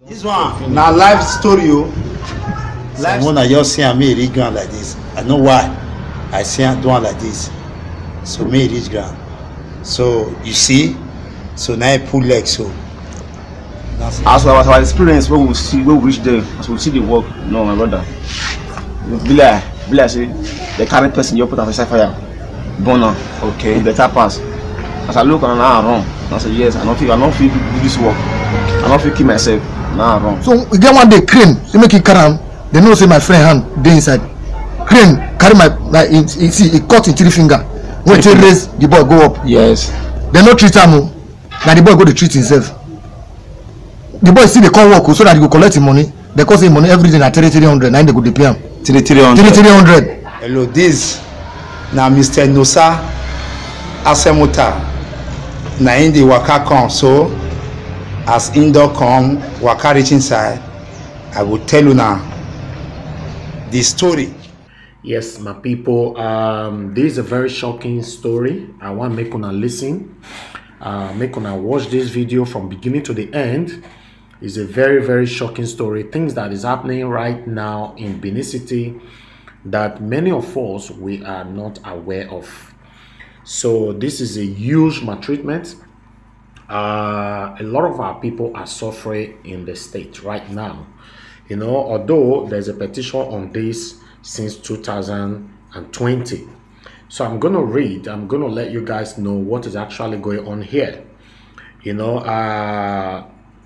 This one now live story. Live when I just see me reach ground like this, I know why I see am do like this. So me reach ground. So you see, so now I pull leg. So as our experience, when we reach there, as we see the work, no, my brother, be like say the current person you put on the fire, burner, okay, better pass. As I look and now I run, I say yes, I don't feel do this work, I don't feel keep myself, now I run. So we get one day crane, they make it carry. They know say my friend hand dey inside. Crane carry my like he cut in 3 finger. When they raise the boy go up. Yes. They no treat him. Now the boy go to treat himself. The boy see they come work so that he go collect him money. They cost him money every day na 300. Now they go dey pay him 300. Hello, this now Mr. Nosa Asemota. Na in the waka come so as indoor come waka reach inside. I will tell you now the story. Yes, my people, this is a very shocking story. I want to make una listen, make una watch this video from beginning to the end. It's a very, very shocking story. Things that is happening right now in Benin City that many of us, we are not aware of. So this is a huge maltreatment. A lot of our people are suffering in the state right now. You know, although there's a petition on this since 2020. So I'm going to let you guys know what is actually going on here. You know,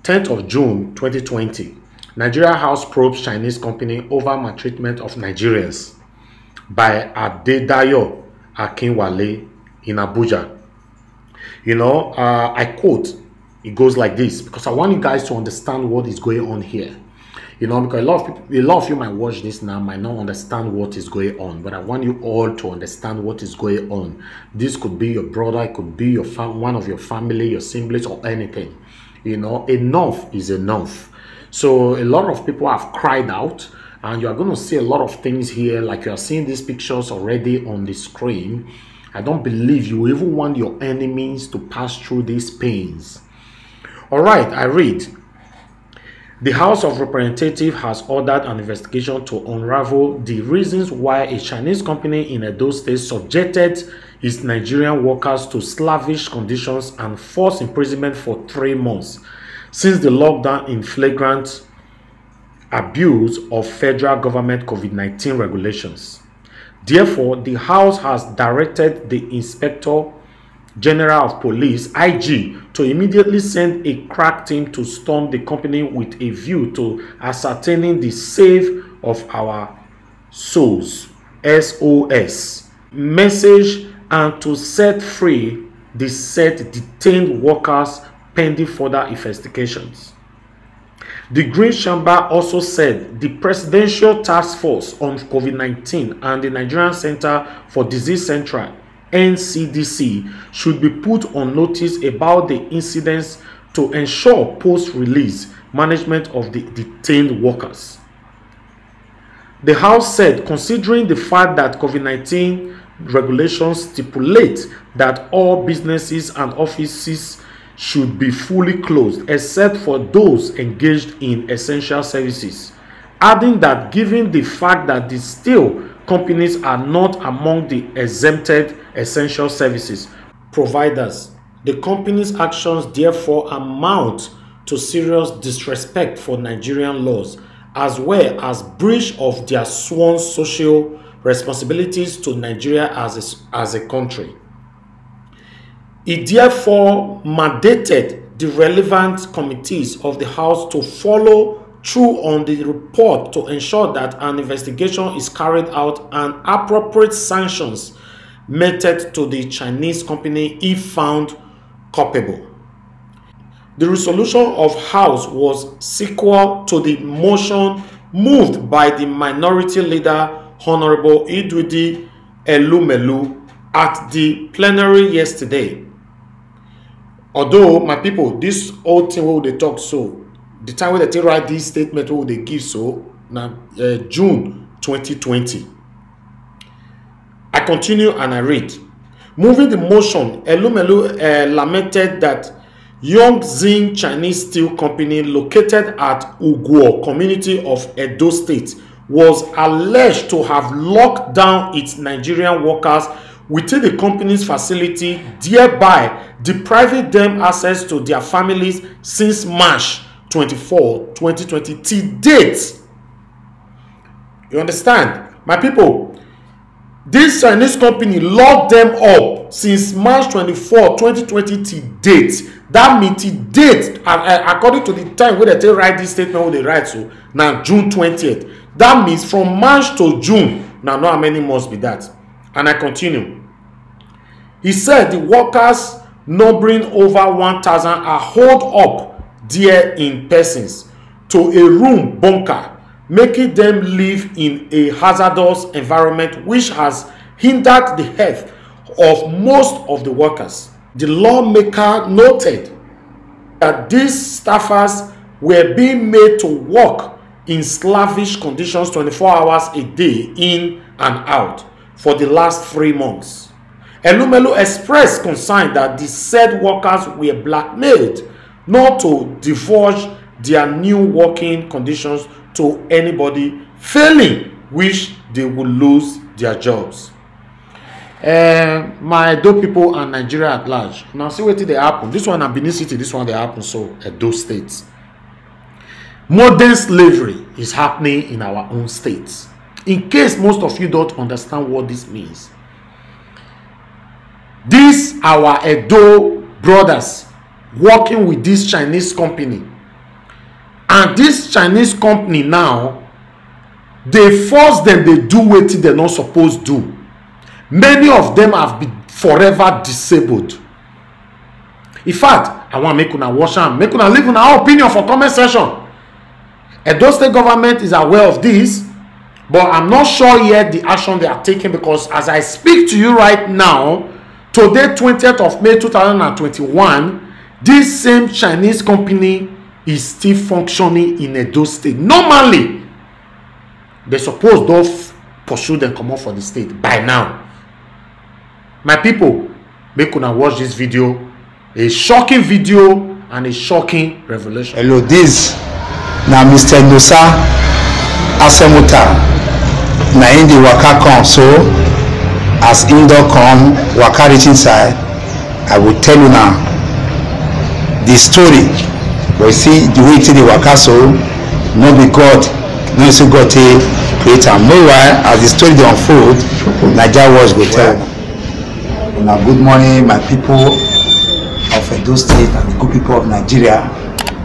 10th of June 2020, Nigeria House probes Chinese company over maltreatment of Nigerians by Adedayo Akinwale in Abuja. You know, I quote, it goes like this, because I want you guys to understand what is going on here. You know, because a lot of you might watch this now, might not understand what is going on, but I want you all to understand what is going on. This could be your brother, it could be your one of your family, your siblings, or anything. You know, enough is enough. So a lot of people have cried out, and you are going to see a lot of things here, like you are seeing these pictures already on the screen. I don't believe you even want your enemies to pass through these pains. All right, I read. The House of Representatives has ordered an investigation to unravel the reasons why a Chinese company in Edo State subjected its Nigerian workers to slavish conditions and forced imprisonment for 3 months since the lockdown in flagrant abuse of federal government COVID-19 regulations. Therefore, the House has directed the Inspector General of Police, IG, to immediately send a crack team to storm the company with a view to ascertaining the save of our souls, SOS, message, and to set free the said detained workers pending further investigations. The Green Chamber also said the Presidential Task Force on COVID-19 and the Nigerian Center for Disease Control, NCDC, should be put on notice about the incidents to ensure post-release management of the detained workers. The House said, considering the fact that COVID-19 regulations stipulate that all businesses and offices should be fully closed except for those engaged in essential services, adding that given the fact that the steel companies are not among the exempted essential services providers, the company's actions therefore amount to serious disrespect for Nigerian laws as well as breach of their sworn social responsibilities to Nigeria as a country. It therefore mandated the relevant committees of the House to follow through on the report to ensure that an investigation is carried out and appropriate sanctions meted to the Chinese company if found culpable. The resolution of House was sequel to the motion moved by the minority leader Honorable Idwidi Elumelu at the plenary yesterday. Although, my people, this whole thing what they talk so, the time when they write this statement what they give so, now June 2020. I continue and I read. Moving the motion, Elumelu lamented that Yongxin Chinese Steel Company located at Uguo community of Edo State was alleged to have locked down its Nigerian workers within the company's facility, thereby depriving them access to their families since March 24, 2020 till date. You understand? My people, this Chinese company locked them up since March 24, 2020 till date. That means till date, according to the time when they write this statement, when they write so, now June 20th. That means from March to June. Now, know how many months be that? And I continue. He said the workers numbering over 1,000 are holed up there in persons to a room bunker, making them live in a hazardous environment which has hindered the health of most of the workers. The lawmaker noted that these staffers were being made to work in slavish conditions 24 hours a day in and out for the last 3 months. Elumelu expressed concern that the said workers were blackmailed not to divulge their new working conditions to anybody, failing which they would lose their jobs. My Edo people and Nigeria at large. Now see what they happen. This one at Benin City, this one they happen so Edo states. Modern slavery is happening in our own states. In case most of you don't understand what this means, these our Edo brothers working with this Chinese company, and this Chinese company now they force them, they do what they're not supposed to do. Many of them have been forever disabled. In fact, I want to make una wash and make una leave our opinion for comment section. Edo State government is aware of this, but I'm not sure yet the action they are taking, because as I speak to you right now, today 20th of May 2021, this same Chinese company is still functioning in Edo State. Normally, they suppose to pursue them come out for the state by now. My people, make una watch this video. A shocking video and a shocking revelation. Hello, this now Mr. Nosa Asemota. Na in the waka come, so as indoor come waka reach inside, I will tell you now the story. But you see the way to the waka, so no be God, no so God to create am. Meanwhile, as the story dey unfold, NAIJA watch go tell. Now, good morning, my people of Edo State and the good people of Nigeria.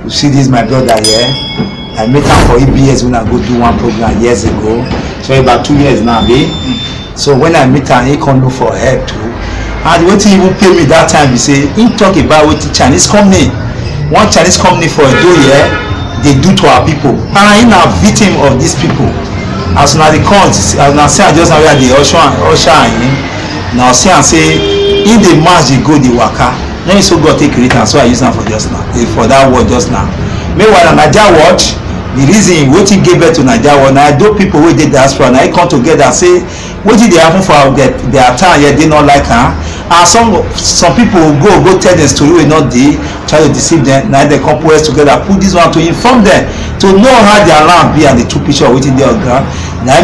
You see this, my brother here. I met him for EBS when I go do one program years ago. So about 2 years now, babe. So when I meet him, he come look for help too. And what he even pay me that time, he say, he talk about what the Chinese company, one Chinese company for Edo here, they do to our people. And I am a victim of these people. As now the cons, as now say I just have the usher him. Now see and say, in the march they go the waka. Let me so God take it, and so I use them for just now, for that word just now. Meanwhile, NAIJA watch, the reason what he gave birth to NAIJA watch, now those people who did diaspora, now they come together and say, what did they happen for their time here, they not like her. And some people will go tell the story, will not they try to deceive them. Now they come put us together, put this one to inform them, to know how their land be, and the two picture waiting there on ground. Now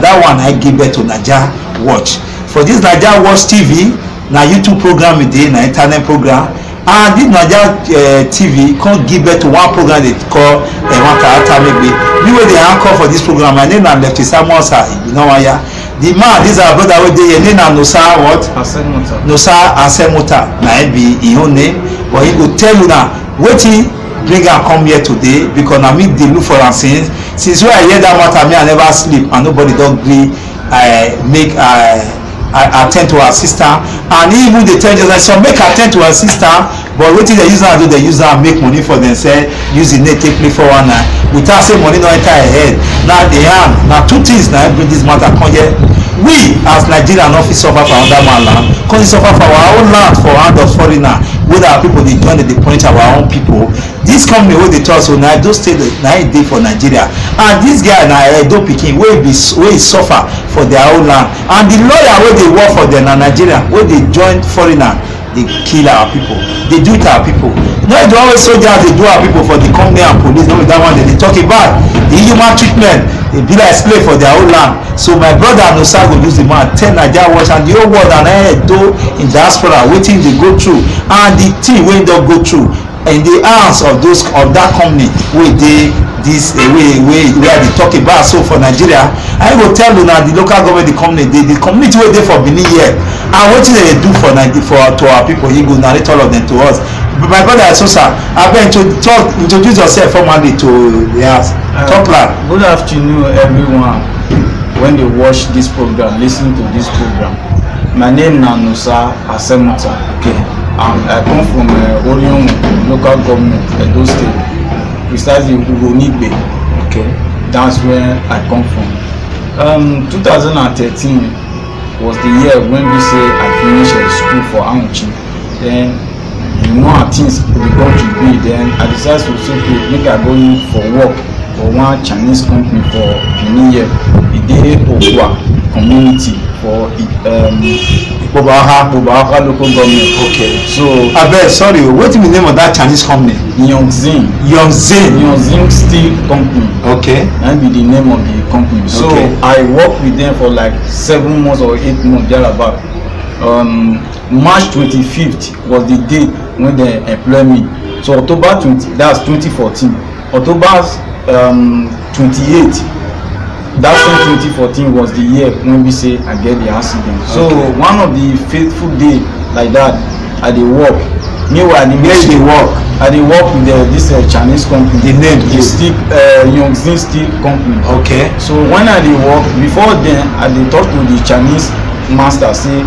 that one I give birth to NAIJA watch. For this NAIJA Watch TV, na YouTube program today, na internet program, and this NAIJA TV can't give birth to one program they call one character maybe. The way they anchor for this program, my name is Lefty Samosa, you know why? The man, this is our brother with the name is Nosa what? Asemota. Nosa Asemota, na be his own name, but he will tell you now what he bring and come here today, because I mean they look for am since when I hear that matter, me I never sleep, and nobody don't agree. I attend to her sister, and even they tell you like, so make attend to her sister, but what they use her do, they use her make money for themselves, use the net take play for one night without say money no enter her head. Now they have now two things now bring this matter come here. We as Nigerian not fit suffer for another man land, because we suffer for our own land for hand of foreigner. Whether our people they join the point of our own people. This company where they tell us so now those stay now it day for Nigeria, and this guy now Edo Pikin where he suffer for their own land, and the lawyer where they work for them na Nigeria where they join foreigner they kill our people, they do it to our people. No, they always soldiers they do our people for the company and police. No, that one they talk about the human treatment. They be like slave for their own land. So my brother Nosa go use the man tell Naija watch and the whole world and do in diaspora wetin they go through and the thing wey don go through in the hands of those of that company wey dey this way I dey talk about. So for Nigeria I go tell una the local government the community wey dey for Benin here and wetin dem dey do for to our people, you go narrate all of them to us. But my brother Sosa, abeg introduce yourself formally to the house. Talk loud. Good afternoon everyone when they watch this program, listen to this program. My name na Nosa Asemota. Okay. I come from Orion local government, Edo State, precisely Uronigbe. Okay. That's where I come from. 2013 was the year when we say I finished school for Aunchi. Then you know how things become to be. Then I decided to say, okay, make I go look for work for one Chinese company for Benin here. The day Okwa community for Bobaha local government. Okay. So sorry, what's the name of that Chinese company? Yongzin Steel Company. Okay. That be the name of the company. So okay. I worked with them for like 7 months or 8 months thereabout. March 25th was the date when they employed me. So October 20, that's 2014. October 28th, that same 2014 was the year when we say I get the accident. So okay. One of the faithful day like that, I dey work. Meanwhile, I dey work with this Chinese company. The name is Yongzin Steel Company. Okay. So when I dey work, before then I dey talk to the Chinese master say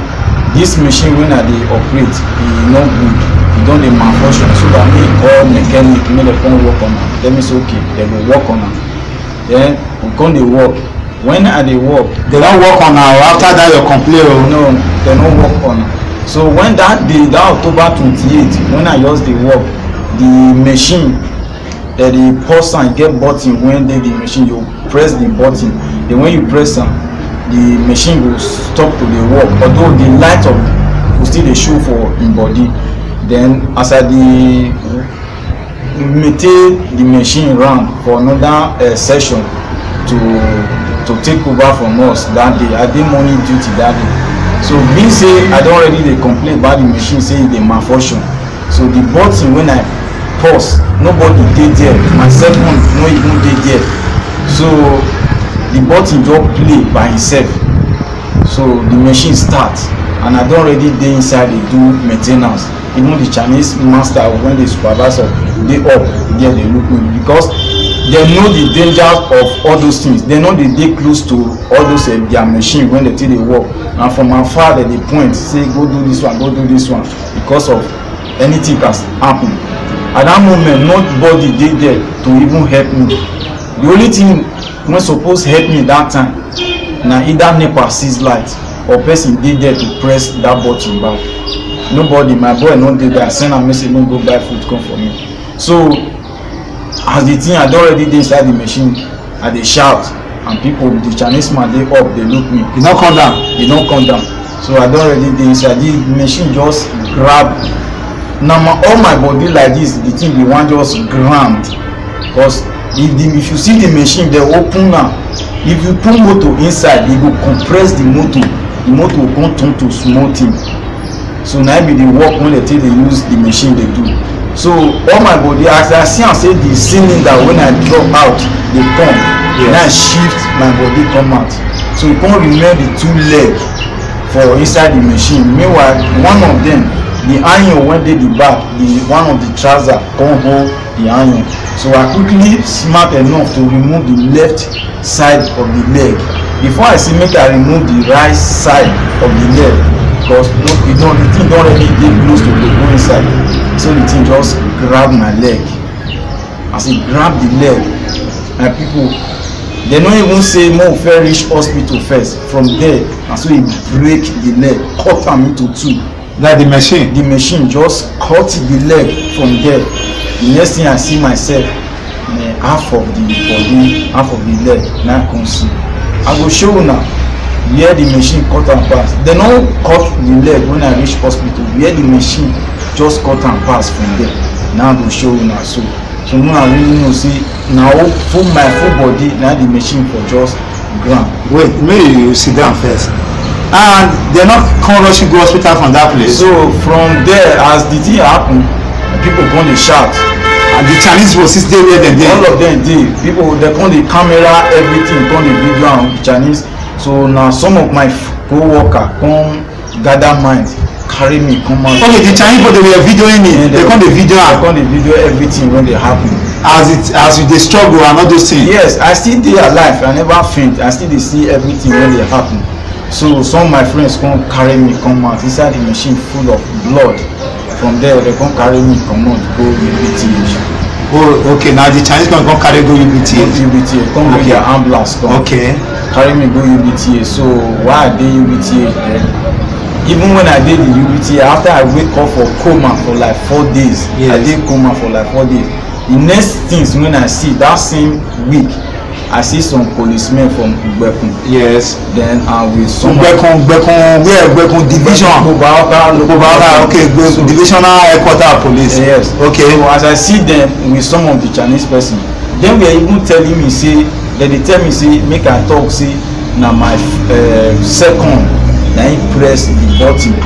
this machine when I dey operate e no good, e don dey malfunction. So that me call mechanic, make dem come work on am. Tell me say okay, they go work on am. Then we come dey work. When I dey work, they don't work on am after that you complain. No, they don't work on am. So when that day, that October 28th, when I just dey work, the machine, the pause and get button when the machine, you press the button. Then when you press am, the machine will stop to the work. Although the light of will still dey show for in body. Then as I dey maintain the machine run for another session to take over from us that day. I did morning duty that day. So being say I don't already dey complain about the machine say e dey malfunction. So the button when I pause, nobody dey there. My second no even dey there. So the button just play by itself. So the machine start and I don't already dey inside dey do maintenance. Even the Chinese master when the supervisor dey up there dey look me because they know the danger of all those things. They know they dey close to all those their machine when they take the work. And from afar they point say go do this one, go do this one because of anything can happen. At that moment nobody dey there to even help me. The only thing when suppose help me that time na either NEPA seize light or person dey there to press that button back. Nobody, my boy no dey there. I send a message, no go buy food come for me. So as the thing I don already dey inside the machine, I dey shout and people, the Chinese man dey up, they look me. You don't come down. You don't come down. So I don already dey inside. The machine just grab. Now all my body like this, the thing the one just ground. Because if you see the machine, they open now. If you put motor inside, it will compress the motor. The motor will come turn to small thing. So now be the work when they take they use the machine they do. So all my body, as I see and say the cylinder when I drop out, they come. Yes. Then I shift my body come out. So you can't remain the two legs for inside the machine. Meanwhile, one of them, the iron when they the back, the one of the trouser come hold the iron. So I quickly smart enough to remove the left side of the leg. Before I see make I remove the right side of the leg. Because the thing don't already get close to the go inside. So the thing just grab my leg. As it grab the leg, my people, they don't even say more fair reach hospital first. From there, and so it break the leg, cut them into two. That the machine? The machine just cut the leg from there. The next thing I see myself, half of the body, half of the leg, now I can see. I go show you now. where the machine cut am pass. They no cut the leg when I reach hospital, where the machine just cut am pass from there. Now I go show una so una really know say na my full body na the machine for just ground. Wait, maybe you sit down first. And they're not come rush you go hospital from that place. So from there, as the thing happen, people come dey shout. And the Chinese was still there then. All of them dey. People they come the camera, everything, come the video and the Chinese. So now some of my co-worker come gather mind, carry me come out. Okay, the Chinese people they were videoing it. They come the video. They come the video everything when they happen. As you dey struggle and all those things. Yes, I still dey alive. I never faint. I still dey see everything when they happen. So some of my friends come carry me come out inside the machine full of blood. From there they come carry me come out go UBTH. Oh, okay. Now the Chinese come carry go UBTH. Come with their ambulance come. Okay. Carry me go UBTH. So why I dey UBTH there? Even when I did the UBTH, after I wake up for coma for like 4 days, yes. I did coma for like 4 days. The next things when I see that same week, I see some policemen from Ubekun. Yes. Then with some Ubekun division. Okay, so, divisional headquarter police. Yes. Okay. So as I see them with some of the Chinese person, then we are even telling me say, they tell me say make I talk say na my second na he press the button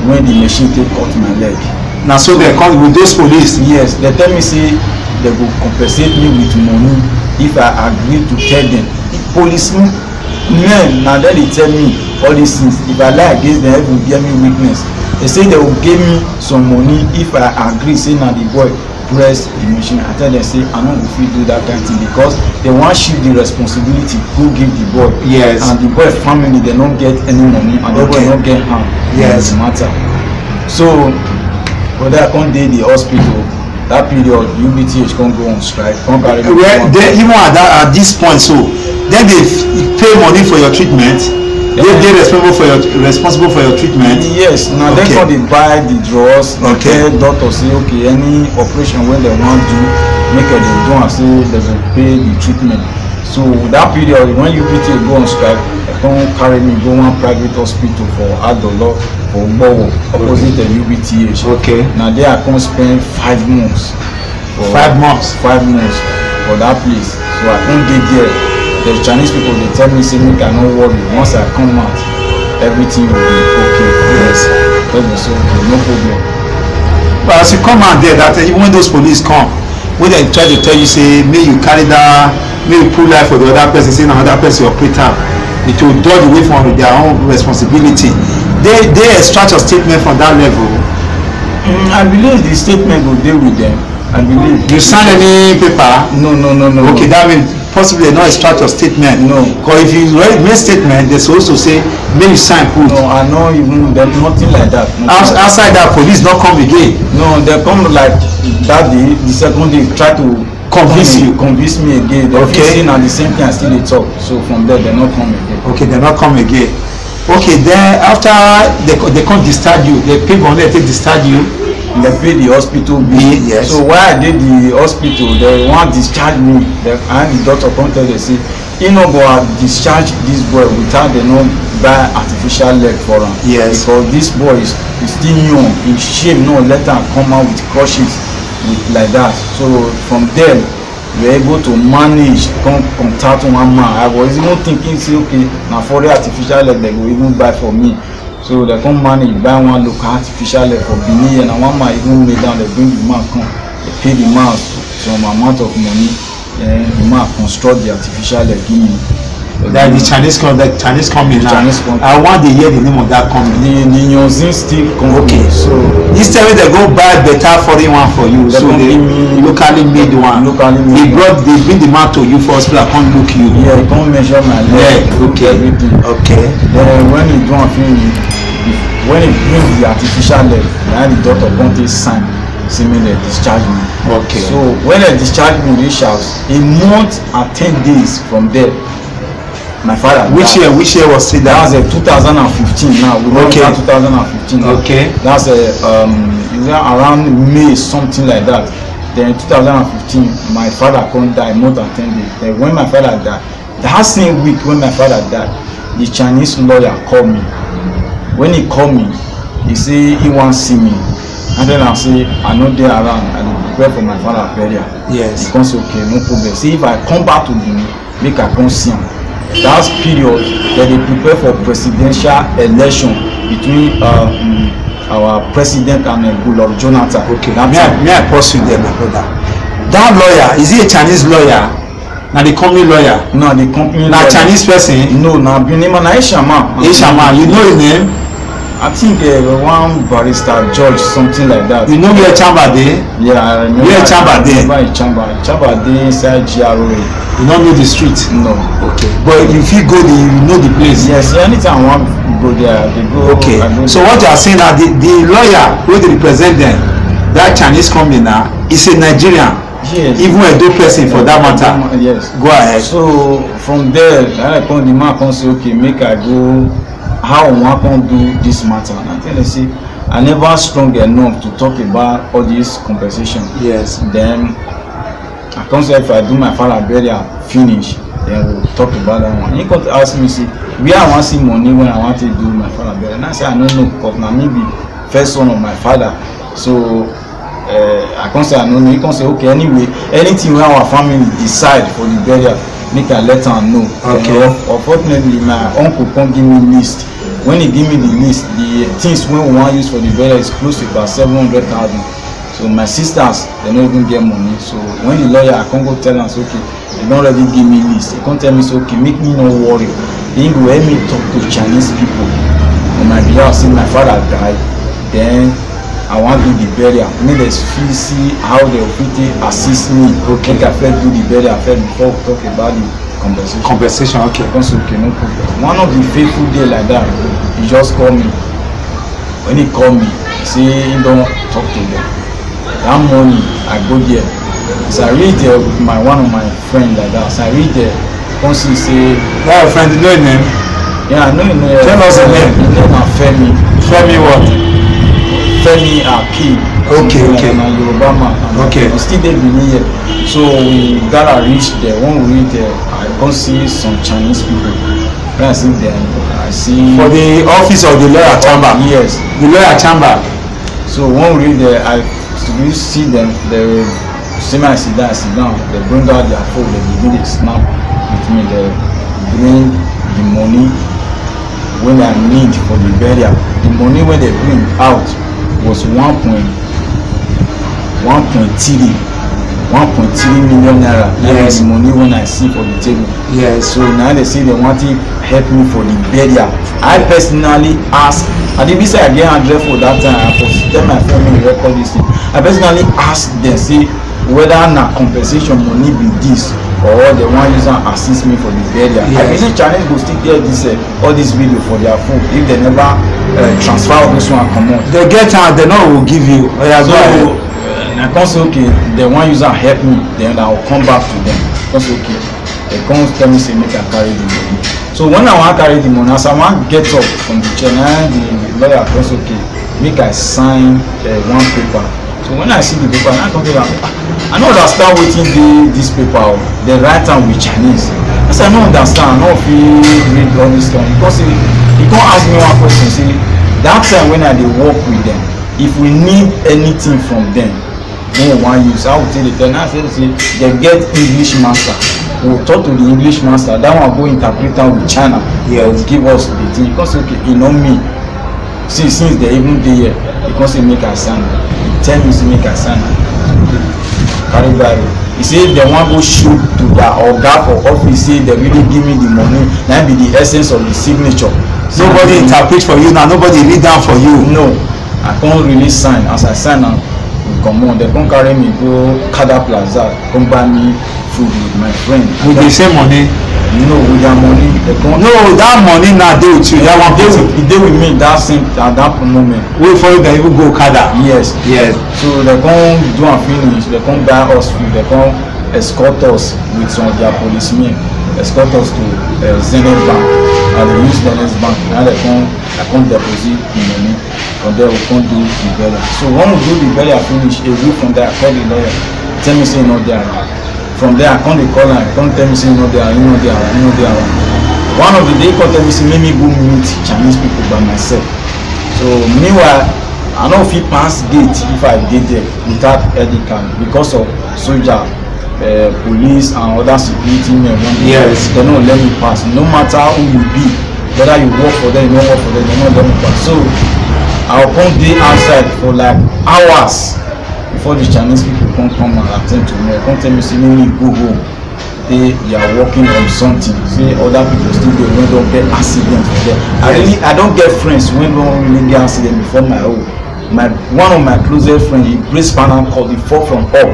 when the machine take cut my leg. Now so they come with those police. Yes, they tell me say they go compensate me with money if I agree to tell them. Policemen, now then they tell me all these things. If I lie against them, it will give me weakness. They say they will give me some money if I agree. Say now the boy press the machine. I tell them say I no go fit do that kind of thing because they want shift the responsibility. Go give the boy. Yes. And the boy family they don't get any money and the boy don't get harm. Yes. Matter. So whether I can't dey the hospital. That period UBTH can't go on strike. Can't carry me. Well, they, even at this point, so then they pay money for your treatment. They're responsible for your treatment. Yes. Now okay. Then they buy the drugs. Okay. The doctor say okay, any operation when they want to make it they do and say they will pay the treatment. So that period when UBTH go on strike, they can't carry me go one private hospital for adult for Bowo opposite the UBTH. Okay. Now there I can spend 5 months. 5 months. 5 months for that place. So I can't get there. The Chinese people they tell me say make I no worry. Once I come out, everything will be okay. Yes. So no problem. But as you come out there, that even when those police come, when they try to tell you say may you carry that, may you pull life for the other person, say another person operate am, it will dodge away from their own responsibility. They extract your statement from that level. I believe the statement will deal with them. I believe. You sign any paper? No. Okay, that means possibly they not extract your statement. No. Because if you write a statement, they're supposed to say, may you sign put. No, I know even there's nothing like that. Outside that, police not come again. No, they come like that day, the second day, try to convince me again. They okay. At the same time, still they talk. So from there, they not come again. Okay, they not come again. Okay, then after they can't discharge you, they pay money to discharge you. They pay the hospital bill. Yes. So while I did the hospital, they want discharge me. And the doctor come tell they say, you know, go discharge this boy without they not buy artificial leg for him. Yes. Because this boy is still young. In shame, no let him come out with crushes like that. So from there, we are able to manage contact one man. I was even thinking say okay now for the artificial leg they will even buy for me. So they come manage buy one local artificial leg for Benin and one man even lay down, they bring the man come, they pay the man some amount of money, then the man construct the artificial leg give me. That the Chinese company now. I want to hear the name of that company. The Nyonzin Steel Company. Okay. So this time they go buy better foreign one for you. So they locally made one. They bring the man to you for hospital. Can't look you. Yeah, he can't measure my leg. Okay. Everything. Okay. Then when he do a thing, when he brings the artificial leg, then the doctor can't sign. See me they discharge me. Okay. So when they discharge me, reach house a month and 10 days from there. My father. Which year was it? That was 2015. Now we okay. 2015. Okay. That's around May something like that. Then 2015, my father couldn't die more than 10 days. Then when my father died, that same week when my father died, the Chinese lawyer call me. When he call me, he say he wan see me. And then I say I no dey around, I dey prepare for my father burial. Yes. He come say okay, no problem. See if I come back to Benin, make I come see him. That period that they prepare for presidential election between our president and Goodluck Jonathan. Okay. May I pause you there, my brother? That lawyer, is he a Chinese lawyer? Now the company lawyer? No, the company lawyer. Now Chinese person? No, now name NAIJA man. NAIJA man, you know his name? I think one barrister, judge, something like that. You know where chamber dey? Yeah, I remember. Where chamber dey? Chamber dey inside GRA. You don't know the street? No. Okay. But if you go there, you know the place? Yes, anytime I want to go there, they go. Okay. So what you are saying now, the lawyer who they represent them, that Chinese company now, is a Nigerian. Yes. Even a dope person for that matter. Yes. Go ahead. So from there, I come the man come say, okay, make I go. How one can do this matter? And I tell them, say, I never strong enough to talk about all this compensation. Yes. Then I come say if I do my father burial finish, then we'll talk about that one. He come to ask me, say, where I want to see money when I want to do my father burial. And I say I don't know, because now maybe first son of my father. So I come say I don't know. He come say okay, anyway, anything where our family decide for the burial, make I let her know. Okay. Unfortunately, my uncle can't give me list. When he give me the list, the things we want use for the burial is close to about 700,000. So my sisters, they don't even get money. So when the lawyer, I can't go tell them, okay, they don't already give me list. They can't tell me, so okay, make me no worry. They will help me talk to Chinese people. On my behalf, say my father died, then I want to do the burial. Make them see how they will assist me. Okay, I first do the burial first before we talk about the compensation. Okay. Okay, no problem. One of the faithful day like that, he just called me. When he called me, he say he don't talk to them. That morning, I go there. So I read there with one of my friends like that. So I read there. Once he say, that friend, you know his name? Yeah, I know his name. Tell us the name. His name is Femi. Femi what? Femi Aki. Okay. Yoruba man. Okay. We still there Benin here. So we gotta reach there. When we reach there, I go see some Chinese people. When I see them, I see for the office of the lawyer chamber. Yes. The lawyer chamber. So when we reach there, I see them. They see me, I sit down. They bring out their phone. They begin to snap with me. They bring the money when I need for the burial. The money when they bring out was 1.3 million naira. Yes. The money when I see for the table. Yes. So now they say they want to help me for the burial. I personally ask, I didn't say I get 100 for that time. I was tell my family record this thing. I personally ask them, say whether na compensation money be this or they want use and assist me for the burial. Yes. I believe Chinese go still get this all this video for their phone if they never transfer all this one come out. They get out, they know will give you. So I come say okay, they want use and help me, then I will come back to them. Because okay, they come tell me say make I carry the money. So when I want to carry the money, as I want get up from the chair, the lawyer comes okay, make I sign one paper. So when I see the paper, I come tell them, I don't understand wetin this paper. They write am with Chinese. I say I don't understand. I don't feel read all this stuff because he come ask me one question. Say that time when I dey work with them, if we need anything from them, no one use. I will tell the ten. I say they get English master. We will talk to the English master. That one go interpret am with China. Yeah, will give us the thing. Because okay, you know me. See, since they even dey here, he come say make I sign. He tell me say make I sign. Carry Bible. He say they want go shoot to their oga for office. Say they really give me the money. That be the essence of the signature. Nobody interpret for you now. Nobody read down for you. No, I can't really sign. As I sign am, come on. They come carry me go Kada Plaza. Come buy me food with my friend. With the same money. No, with their money. They come. No, that money now dey with you. That one dey with me that same at that moment. Wait for you to even go Kada. Yes. Yes. So they come do and finish. They come buy us food. They come escort us with some of their policemen. Escort us to Zenith Bank. And they use Zenith Bank. Now they come deposit the money. From there we come do the burial. So when we do the burial finish, a week from there I call the lawyer. Tell me say not there. From there I come dey call am. Come tell me say not there. You know there. one of the day come tell me say make me go meet Chinese people by myself. So meanwhile I no fit pass gate if I dey there without ID card because of soldier, police and other security men. Yes, they no let me pass. No matter who you be, whether you work for them, you don't work for them, they no let me pass. So I will come dey outside for like hours before the Chinese people come and attend to me. Come tell me say make me go home. They are working on something. Say other people still dey when don't get accident for them. I don't get friends when don't really get accident before my own. One of my closest friends, he break spinal cord, he fall from up,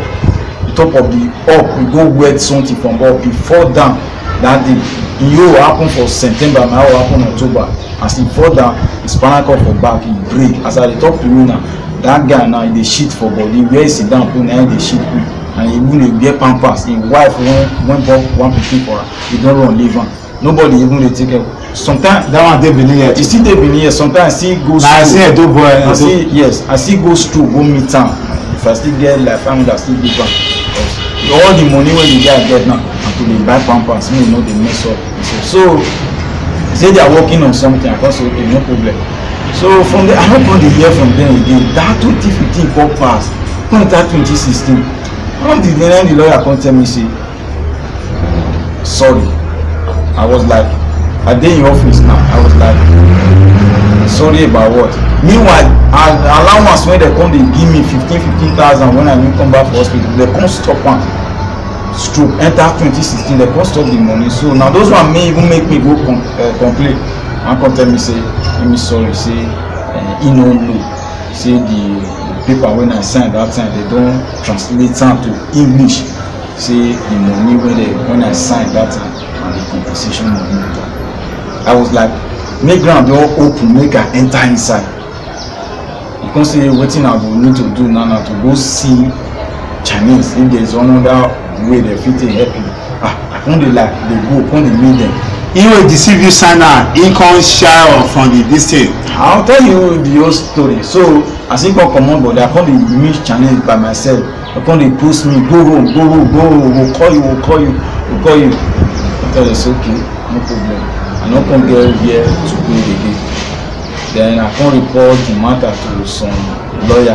the top of the up, he go wet something from up, he fall down. That day, it will happen for September, my will happen October. As he fall down, his spinal cord for back, he break. As I talk to you now, that guy now, he shit for body, where he sit down, now he shit quick. And he even get pampers. His wife went up one pikin for her, he don't run leave her. Nobody even dey take care. Sometimes that one dey Benin yet. He still dey Benin yet. Sometimes I still go. I see a dope boy. I still go store go meet am. If I still get like family, I still give am. All the money wey the guy get now, and to dey buy pampers, me no dey mess up. So say they are working on something. I can say okay, no problem. So from there, I no come dey hear from them again. That 2015 come pass. Come that 2016. One of the lawyer come tell me say, sorry. I was like, I dey in office now. I was like, sorry about what? Meanwhile, allowance when they come, they give me 15,000 when I will come back for hospital. They can't stop one stroke. Enter 2016, they can't stop the money. So now those one may even make me go complain. And come tell me say, let me sorry, say, he no know. Say the paper when I signed that time, they don't translate it to English. Say the money when I signed that time. The compensation money. I was like, make ground door open, make I enter inside. You can see waiting I will need to do now to go see Chinese. If there is another way they fit to help you. I can't like they go, can't meet them. He will deceive you, Sana. He can't share from this thing. I'll tell you the whole story. So as he come on board, I can't meet Chinese by myself. I can't post me, go home, we'll call you. It's okay, no problem. I no come get here to play the game. Then I come report the matter to some lawyer.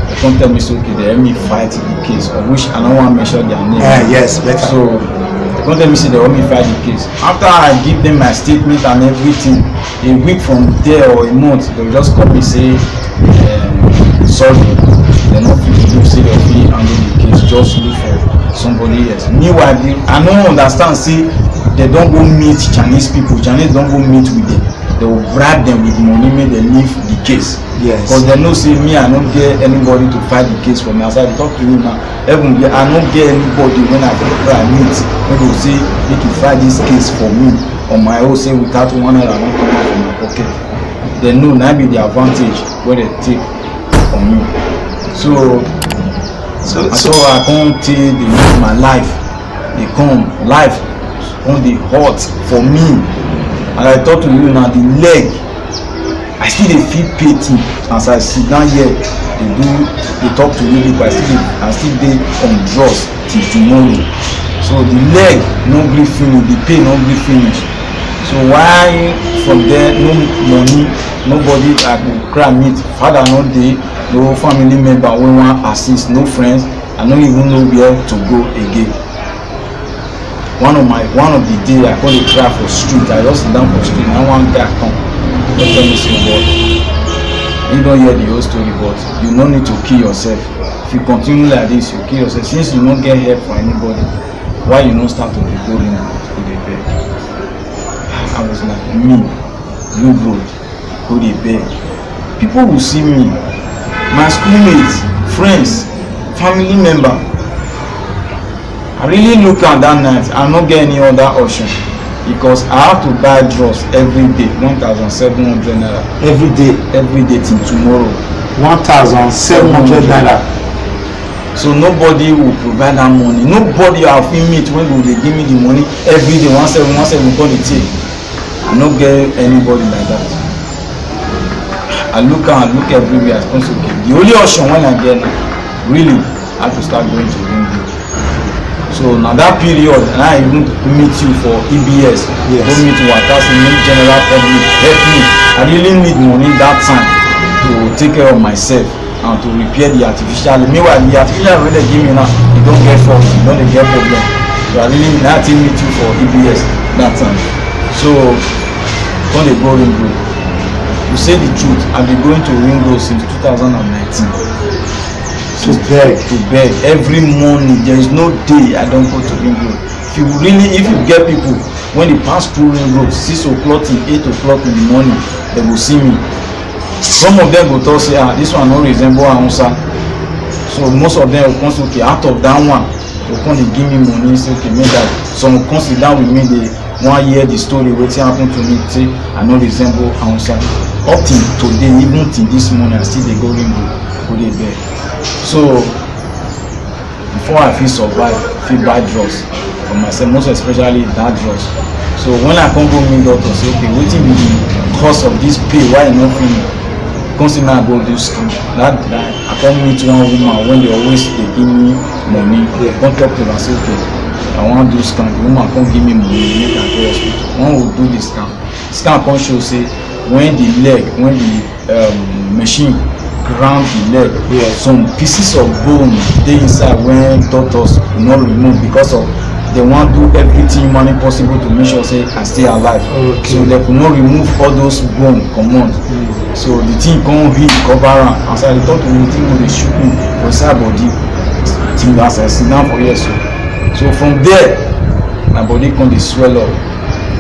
They come tell me it's okay, they help me fight the case, of which I don't want to mention their name. Yes, better. So they come tell me say they help me fight the case. After I give them my statement and everything, a week from there or a month, they will just call me say sorry. They're not fit to say they will handle the case, just look for somebody else. Meanwhile, I don't understand, see, they don't go meet Chinese people. Chinese don't go meet with them. They will bribe them with money, make them leave the case. Yes. Because they know, say, me, I don't get anybody to fight the case for me. As I talk to you now, even I don't get anybody when I meet, when they say, they can fight this case for me on my own, say, without 100 I won't come out from my pocket. They know that be the advantage where they take on me. So I can't tell they make my life. They come life on the hot for me. And I talk to you now, the leg, I still dey feel pain as I sit down here. They talk to me, but I still dey on drugs till tomorrow. So the leg no gree finish, the pain no gree finish. So why from there no money, nobody I go cry meet, father no dey, no family member wey wan assist, no friends. I no even know where to go again. One of the day I call a cry for street. I just sit down for street. Now one guy come, don't tell me say, but you don't hear the whole story, but you no need to kill yourself. If you continue like this, you kill yourself. Since you don't get help from anybody, why you don't start to be going to the bed? I was like, me, blue road, go the bed. People will see me, my schoolmates, friends, family member. I really look at that night. I don't get any other option because I have to buy drugs every day, 1,700 naira. Every day till tomorrow. 1,700 naira. So nobody will provide that money. Nobody I feel meet when they give me the money every day, 1,717 call the take. I don't get anybody like that. I look everywhere. Okay. The only option when I get now, really, I have to start going to Ringo. So now that period, and I even meet you for EBS, go meet workers, meet general public, help me. I really need money that time to take care of myself and to repair the artificial. Meanwhile, the artificial already give me now, you don't get fault, you don't get problem. So I really not meet you for EBS that time. So when they go ring road, to say the truth, I've been going to ring road since 2019. To beg every morning. There is no day I don't go to ring road. If you get people when they pass through ring road 6 o'clock till 8 o'clock in the morning, they will see me. Some of them go talk say, this one no resemble Hausa. So most of them will come say, okay, out of that one, they come they give me money, say okay, make that. Some come sit down with me, they want hear the story wetin happen to me, say I no resemble Hausa. Up till today, even till this morning, I still dey go ring road, go dey beg. So before I fit survive, fit buy drugs for myself, most especially that drugs. So when I come go meet doctor, say okay, wetin be the cause of this pain? Why you no fit me? Come say now I go do scan. That I come meet one woman when they always dey give me money. Come talk to her, say okay, I wan do scan. The woman come give me money, make I go hospital. One will do the scan. Scan come show say when the machine ground the leg, some pieces of bone dey inside when doctors will not remove because of they want do everything humanly possible to make sure say I stay alive. So they could not remove all those bone comot. So the thing come heal cover am. As I talk to me, the thing go dey shoot me for inside body. Thing as I sit down for years. So from there, my body come dey swell up.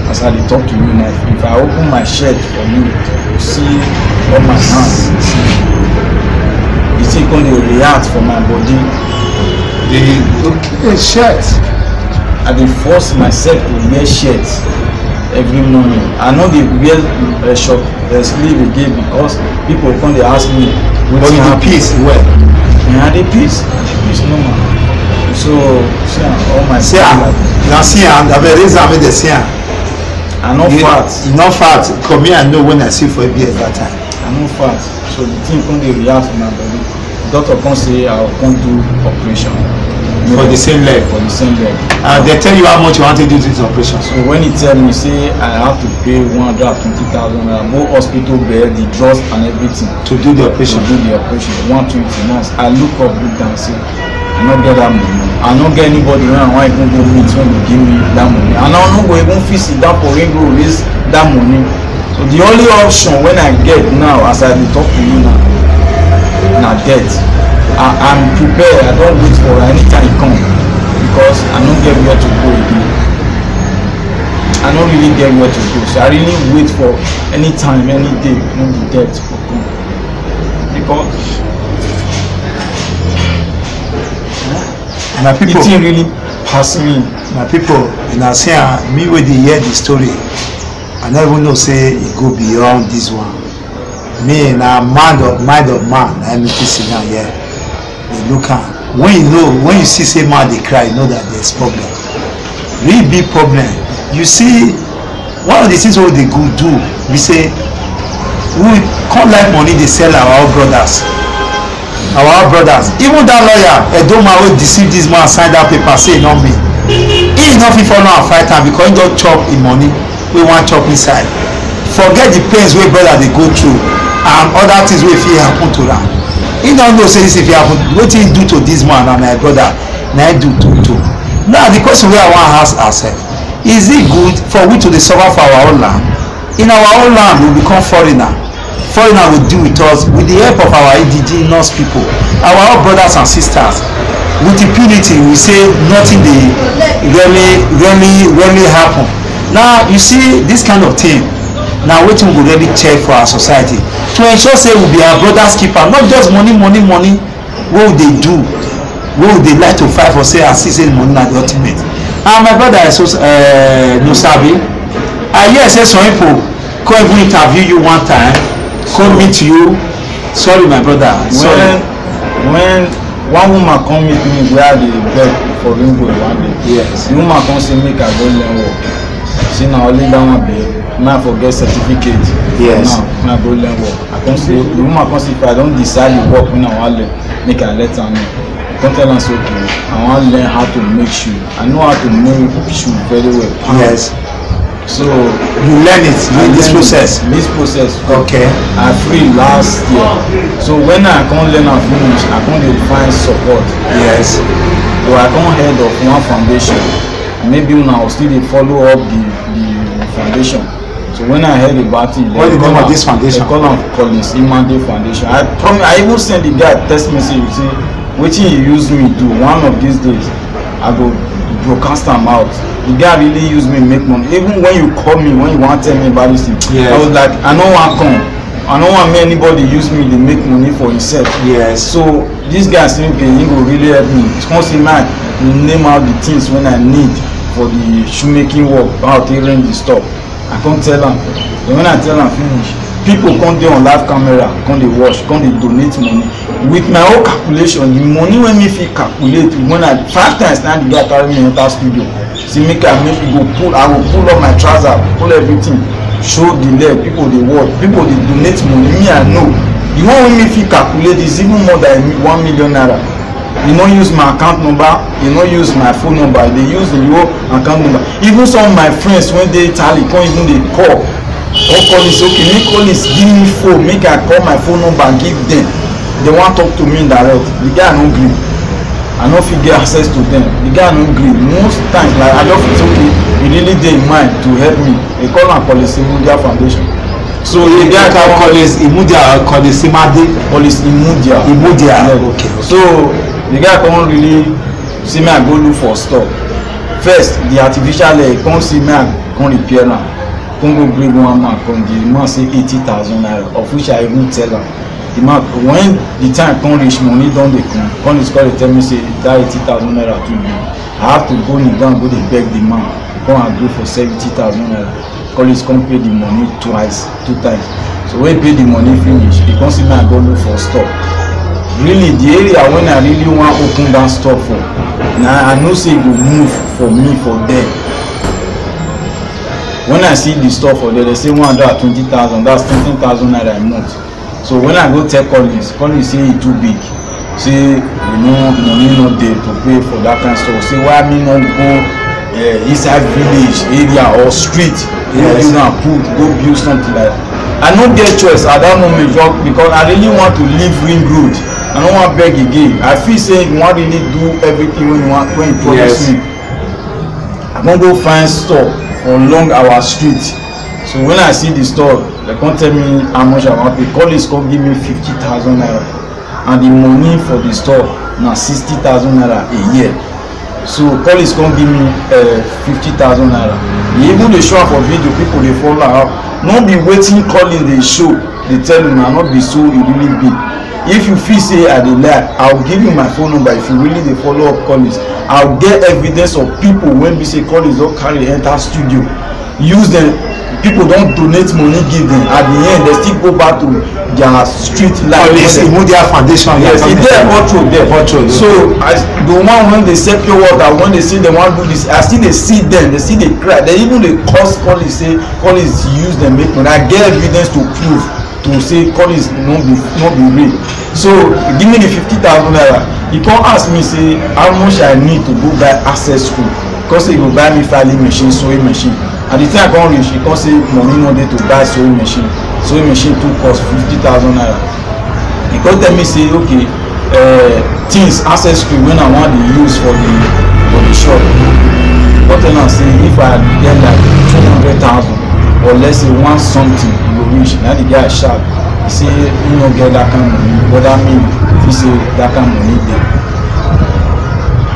As I dey talk to you now, if I open my shirt for you, you see all my hands. The thing come dey react for my body. The shirt. I dey force myself to wear shirt every morning. I no dey wear sleeve again because people come dey ask me wetin happen. Peace well. I dey peace normal. So see all my now see am the reason I dey see am. I no fat. You no fat. Come here and know when I see for EBS that time. I no fat. So the thing come dey react to my body. Doctor come say I will come do operation. For the same leg. For the same leg. And they tell you how much you want to do this operation. So when he tell me say I have to pay 120,000 naira, more hospital bed, the drugs and everything. To do the operation. To do the operation. 120 months. I look up, look down, say I no get that money. I no get anybody when I want even go meet when they give me that money. And I no go even fit sit down for ring road raise that money. So the only option when I get now, as I dey talk to you now, na debt. I'm prepared. I don't wait for anytime it come because I don't get where to go again. I don't really get where to go. So I really wait for any time, any day when the debt will come. Because my people, it really pass me. My people, and I say me when they hear the story, I never know say it go beyond this one. Me na mind of man, I'm sitting down here. They look at when you see say man they cry, you know that there's problem. Really big problem. You see, one of the things what they go do, we say we can't like money they sell our brothers. Even that lawyer, Edoma will deceive this man, sign that paper, say not me. He is not fit follow and fight am because he don't chop in money. We want chop inside. Forget the pains wey brother they go through and other things wey fit happen to them. He don't know say this if he happen, wetin he do to this man and my brother, na he do to. Now the question wey I wan ask ourselves, is it good for we to dey suffer for our own land? In our own land we become foreigner will deal with us with the help of our indigenous people, our brothers and sisters. With impunity we say nothing dey really happen. Now you see this kind of thing, now wetin we go really check for our society to ensure say we be our brothers keeper, not just money. What would they do? What would they like to fight for? Say I see say money na the ultimate. And my brother Nosa, I hear say some people come even interview you one time, come meet you. Sorry my brother. Sorry. When one woman come meet me where they beg for ringo one day. Yes. The woman come say make I go learn work. Say na only that one beg. Now I forget certificate. Yes. Now I go learn work. I come say the woman come say if I don't decide to work when I want learn, make I let her know. come tell am say okay, I wan learn how to make shoe. I know how to make shoe very well. Yes. So you learn it in this process. This process. Okay. I free last year. So when I can't learn and finish, I can't find support. Yes. So I can't head of one foundation. Maybe now still they follow up the foundation. So when I heard about it, what is the name of this foundation? They call them Collins Imande Foundation. I even send the guy a text message. You see, wetin he use me do one of these days, I go broadcast am out. The guy really use me make money. Even when you call me, when you want to tell me about this thing, yes. I was like, I don't want come. I don't want anybody use me to make money for himself. Yes. So this guy say okay, he go really help me. It's constantly man, he name out the things when I need for the shoemaking work, how to rent the store. I can't tell them. And when I tell them finish, people come there on live camera, come they watch, come they donate money. With my own calculation, the money when me fit calculate, when I 5 times now the guy carry me enter studio. See make I make you go pull, I will pull up my trouser, pull everything, show the leg, people they watch, people they donate money. Me I know. The one when me fit calculate is even more than 1 million naira. You don't use my account number, you don't use my phone number, they use your account number. Even some of my friends when they tally, can't even they call. Or call this, okay, make call this, give me phone, make I call my phone number and give them. They want to talk to me direct. The guy no gree. I no fit get access to them. The guy no gree. Most times, like I just feel okay, he really dey in mind to help me. They call am Police Imudia Foundation. So the guy can call this Imudia, call this Imade, Police Imudia. Imudia. Okay. So the guy can't really see me I go look for store. First, the artificial leg can't see me I can't repair am. Can't go bring one man come the man say 80,000 naira, of which I even tell am. The man when the time can't reach money don dey come is call dey tell me say that 80,000 naira too big. I have to go kneel down go dey beg the man come agree for 70,000 naira. College come pay the money 2 times. So when he pay the money finish, he come see me I go look for store. Really the area when I really want open that store for, now I know say e go move for me for there. When I see the store for there, they say 120,000, that's 20,000 naira a month. So when I go tell Collins say e too big. Say you know money not there to pay for that kind of store. Say why me not go inside village area or street, yes. Go build something like that. I no get choice at that moment because I really want to leave ring road. I don't want beg again. I feel say you want really do everything when you promise me. I'm gonna go find store along our street. So when I see the store, they can't tell me how much I want. The college come give me 50,000 naira, and the money for the store now 60,000 naira a year. So college come give me 50,000 naira. Even the show for video, people they follow up. Not be waiting calling the show. They tell you now not be so it really big. If you feel say I dey lie, I'll give you my phone number. If you really dey follow up college, I'll get evidence of people when we say college don't carry enter studio. Use them. People don't donate money, give them. At the end, they still go back to their street life. Police Imudia Foundation. Yes, it's there, virtual there. So the one when they say pure water, when they say they want to do this, I still they see them. They see they cry. They even they cause police say police use them make money. I get evidence to prove to say police not be real. So give me the 50,000 naira. He can't ask me say how much I need to go buy access school. Because he go buy me filing machine, sewing machine. At the time I can't reach, he can't say money no dey to buy sewing machine. Sewing machine too cost 50,000 naira. He can't tell me say okay, things access school when I want to use for the shop. But then I say if I get like 200,000 or let's say want something, you go reach. Now the guy sharp. He say you no get that kind of money. But that mean if he say that kind of money there,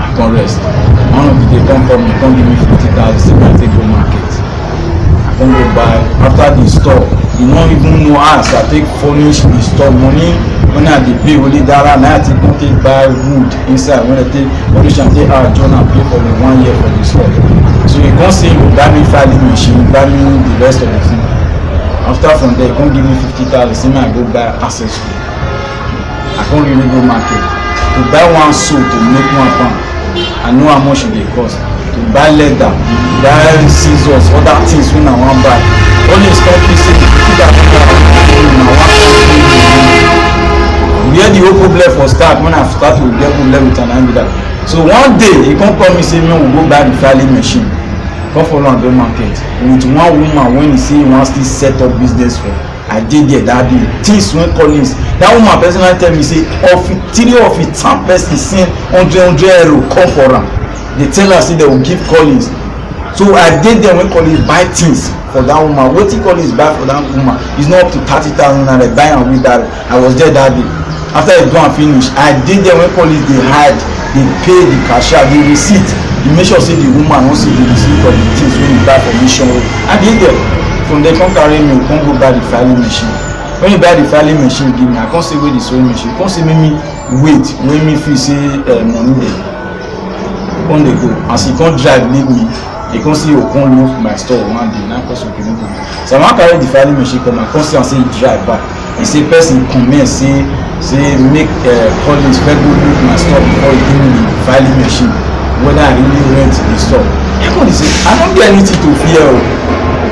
I can't rest. One of the day come me, come give me 50,000, say I take go market. I can't go buy after the store. You don't even know how I take furnish the store money. When I pay only that, now I take buy wood inside. When I take furnish and take John and pay for the 1 year for the store. So you can't say you buy me filing machine, buy me the rest of the thing. After from there, you can't give me 50,000, say I go buy accessory. I can't really go market. To buy one suit to make one pound, I know how much it dey cost. To buy leather, buy scissors, other things when I want buy. All these companies say the 50,000 naira na one company. where the whole problem for start when I start to get problem with an that. So one day he come call me say me we go buy the filing machine. Come follow am go market with one woman when he say he wan still set up business for. I did there that day. Things when Collins. That woman personally tell me say of 3 of it 10 person send 100 euro come for am. They tell her say they will give Collins. So I did there when Collins buy things for that woman. Wetin Collins buy for that woman is not up to 30,000 naira. Buy am with that. I was there that day. After I go and finish, I did there when Collins they hide, they pay the cashier, the receipt. They make sure say the woman won't see the receipt for the things when you buy for mission. I did there. From there come carry me, come go buy the filing machine. When you buy the filing machine, give me. I can't say where the sewing machine. You can't say make me wait when me feel say money there. When they go, as he can't drive leave me. They come see you come look my store one day now because okay no go. So I wan carry the filing machine come and come see and say he drive back. He say person come here say make Collins first go look my store before he give me the filing machine whether I really rent the store. I come dey say I don't get anything to fear o.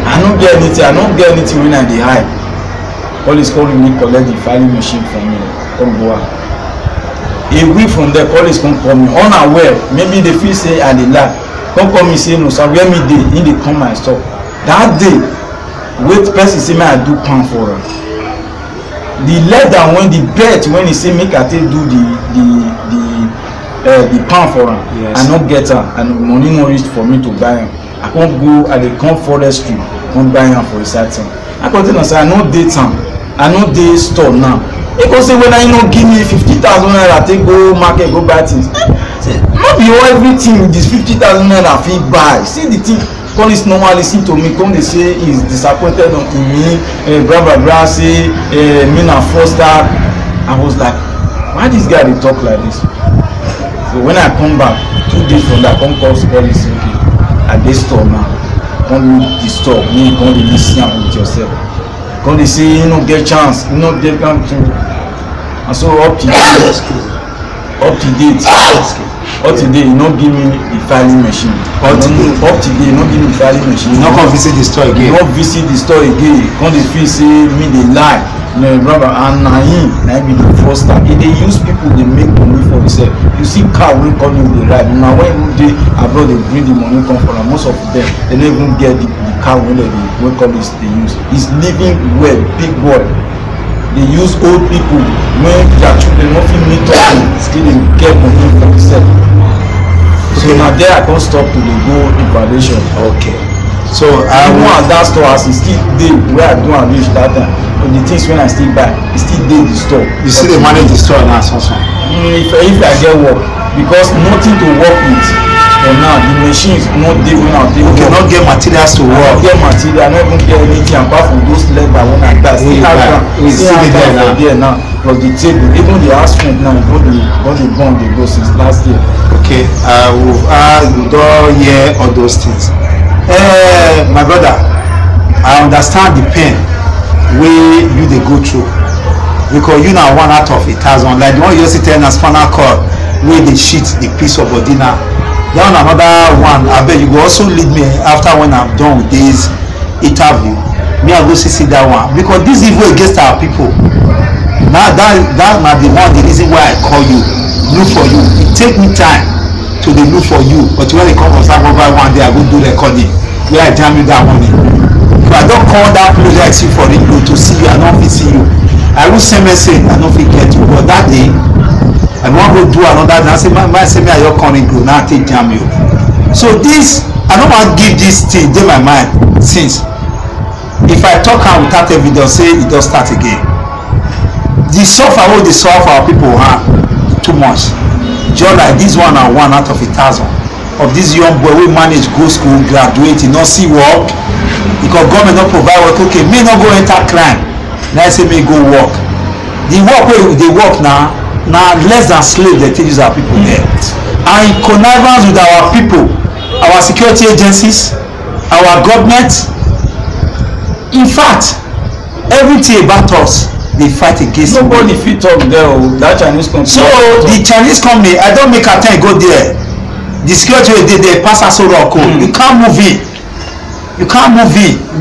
I don't get anything when I dey hide. Collins come me collect the filing machine from me come go out. A week from there Collins come call me unaware maybe they feel say I dey lie. Come call me say no sir where me dey in dey come my store. That day wait person say me I do pan for am. The leather when the bet when he say make I take do the pan for am. Yes. I no get am and money no reach for me to buy am. I can't go I dey come forestry come buy am for a certain. I come tell am say I no dey town I no dey store now. He go say when I no give me 50,000 naira take go market go buy things. No be everything with this 50,000 naira fit buy. See the thing Collins normally listen to me come dey say he is disappointed on me blah blah blah say me na foster. I was like why this guy dey talk like this. So when I come back 2 days from that come call Collins say okay I dey store now come look the store me come dey lis ten am with yourself come dey say you no get chance you no get chance to and so up to date you no give me the filing machine. Up to date you no give me the filing machine. You no come visit the store again. You no visit the store again. Come dey feel say me dey lie. No brother and na him be the first time. He dey use people dey make money for himself. You see car wey Collins dey ride na when you dey abroad dey bring the money come for am most of them they no even get the car wey Collins dey use. He's living well big boy. They use old people when their children no fit meet up still dey get money for themselves. So na there I come stop to dey go evaluation. Okay. So I want that store as e still dey where I do and reach that time. But the things when I still buy, e still dey the store. You still dey manage the store now, so. If I get work because nothing to work with. And now the machines not dey when I dey. Okay, not get materials to work. Get material, I no even get anything apart from those leather when I buy. Still there now. Plus the table, even the house rent now, got the bond they go since last year. Okay, you don't hear all those things. My brother, I understand the pain wey you dey go through because you na 1 out of 1,000 like the one you just tell na spinal cord wey dey shit the piece of body now. Then another one abeg you go also lead me after when I'm done with this interview me I go see that one because this evil against our people now that na the one the reason why I call you look for you. It take me time to dey look for you but when it come from South Africa one day I go do recording where I jam you that morning. If I don call that place I see for Ring Road to see you I no fit see you. I will send message I no fit get you but that day I wan go do another thing. I say my say me I just come Ring Road now I take jam you. So this I no wan give this thing dey my mind since if I talk am without evidence say e don start again. The suffer wey dey suffer our people too much. Just like this one na 1 out of 1,000 of this young boy wey manage go school graduate e no see work because government no provide work. Okay me no go enter crime na say me go work. The work wey we dey work na less than slave dey take use our people there and in connivance with our people our security agencies our government in fact everything about us dey fight against nobody fit talk there o that Chinese company. So the Chinese company I don make attempt go there the security wey dey there pass Aso Rock o you can't move in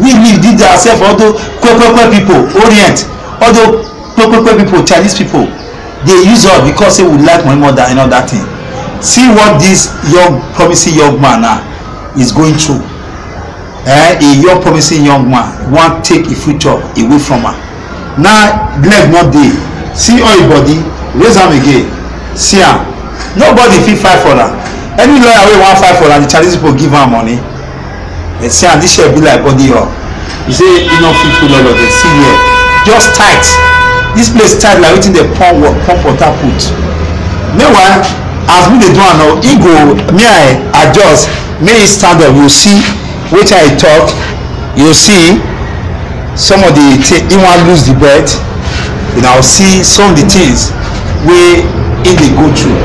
we did ourselves all those kwekwe people orient all those kwekwe people Chinese people they use us because say we like money more than any other thing. See what this promising young man now is going through. A young promising young man want take a future away from her. Now leg not dey. See all your body, raise am again. See am. Nobody fit fight for her. Any lawyer wey wan fight for her, the Chinese people give am money. They say and this shit be like body up. You say you no fit full all of them. See here, just tight. This place tight like wetin dey pump water put. Meanwhile, as we dey do am now, he go me I adjust, make he stand up. You see wetin I talk. You see some of the things he wan lose the bet. You know, see some of the things wey he dey go through.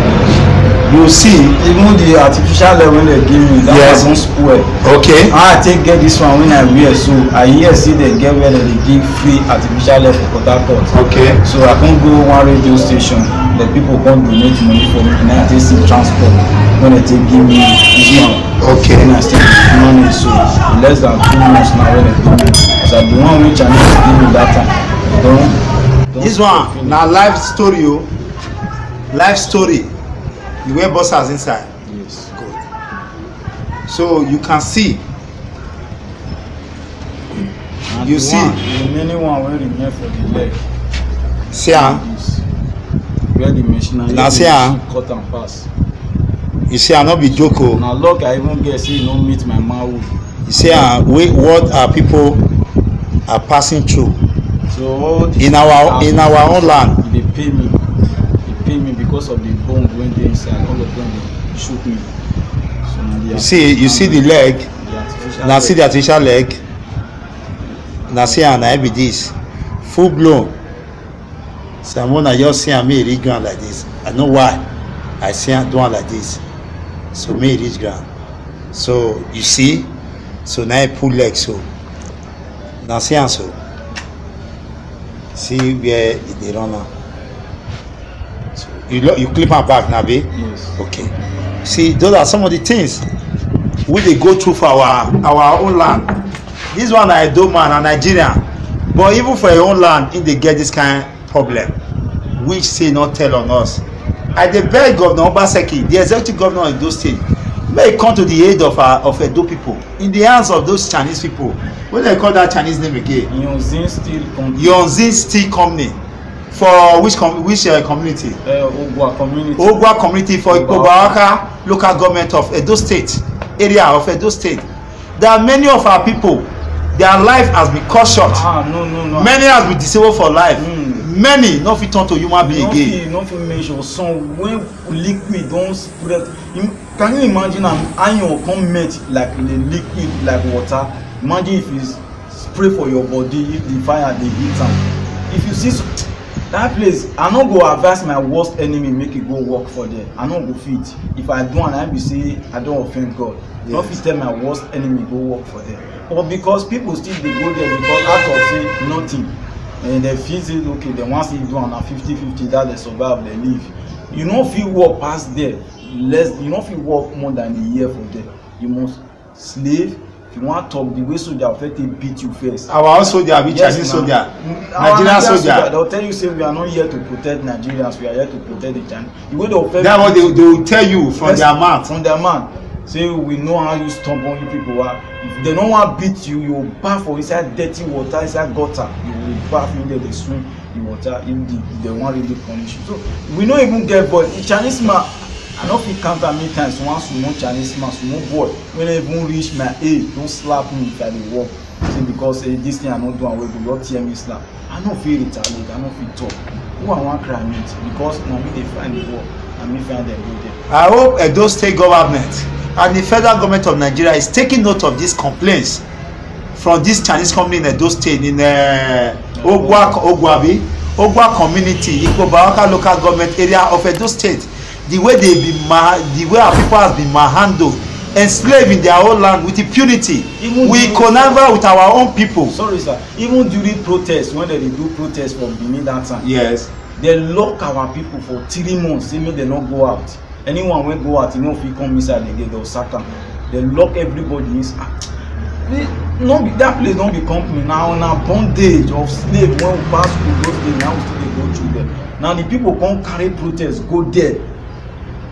You see even the artificial level they give me that yes. One spoil. Okay. I take get this one when I wear, so I hear see they get where they give free artificial level for that court. Okay. So I can't go one radio station, the people can't donate money for me and I take some transport when they take give me this one. Okay. When I still money, so less than 2 months now when they give me. So the one which I need to give me that time. Don't this one now life story, life story. The way boss has inside. Yes. Good. So you can see. And you see. The remaining one will remain for the leg. See am. Where the machinery cut and pass. You see, I not be joke. Now look, I even get see no meet my manhood. You see, what our people are passing through. So in our own land. They pay me. Because of the bone when they inside, all of them they shoot me. So you see the leg. Now see the artificial leg. Now see and I be this full blown. Someone I just see me reach ground like this. I know why. I see am do like this. So me reach ground. So you see. So now I pull leg so. Now see am so. See where they run now. You clip my back now, babe? Yes. Okay. See, those are some of the things we they go through for our own land. This one I do man a Nigerian, but even for your own land, if they get this kind of problem, which say not tell on us. I dey beg Governor Obaseki, the executive governor of those states, may come to the aid of Edo people in the hands of those Chinese people. What they call that Chinese name again? Yonzin Steel Company. Yonzin Steel Company. For which community? Ogwa community. Ogwa community for Ikobawaka local government of Edo State, area of Edo State. There are many of our people, their life has been cut short. No. Many has been disabled for life. Many not fit turn to human being again. Not fit mention some when liquid don spread. Can you imagine an iron come melt like the liquid like water? Imagine if you spray for your body, if the fire dey heat am. If you see that place, I no go advise my worst enemy make it go work for them. I no go fit. If I do and I be say I don't offend God. Yes. Not fit tell my worst enemy go work for them. But because people still dey go there because out of say nothing, and they feel say okay, they want to do on a 50-50 that they survive, they live. You no fit work past there. You no fit work more than a year for them. You must slave. If you want to talk the way soldier affect beat you first. Our own soldier be Chinese soldier, Nigerian soldier. They'll tell you say we are not here to protect Nigerians, we are here to protect the Chinese. The way they affect that's what they will tell you from their mouth. From their mouth. Say we know how you stubborn you people are. If they don't want to beat you, you will bath for inside dirty water, inside gutter. You will bath in there, they swim in water if they want really punish you. So we don't even get boy. The Chinese man, I know if you count how many times once you want Chinese man, small boy, when I even reach my age, don't slap me if I dey walk. Say because this thing I not doing well, you don't tear me slap. I don't feel retaliate, I don't feel talk. Who I want cry meet because now me they find the work and me find them go there. I hope Edo State government and the federal government of Nigeria is taking note of these complaints from this Chinese company in Edo State in Ogwa community, Ikobawaka local government area of Edo State. The way the way our people has been manhandled, enslaved in their own land with impunity. We connive with our own people. Sorry, sir. Even during protests, when they do protests from Benin that time, yes, they lock our people for 3 months. Say make they not go out. Anyone when go out, you know if you come inside again, they'll sack them. They lock everybody inside. no be that place don be company na on a bondage of slave when we pass through those days now we still dey go through there. Now the people come carry protest go there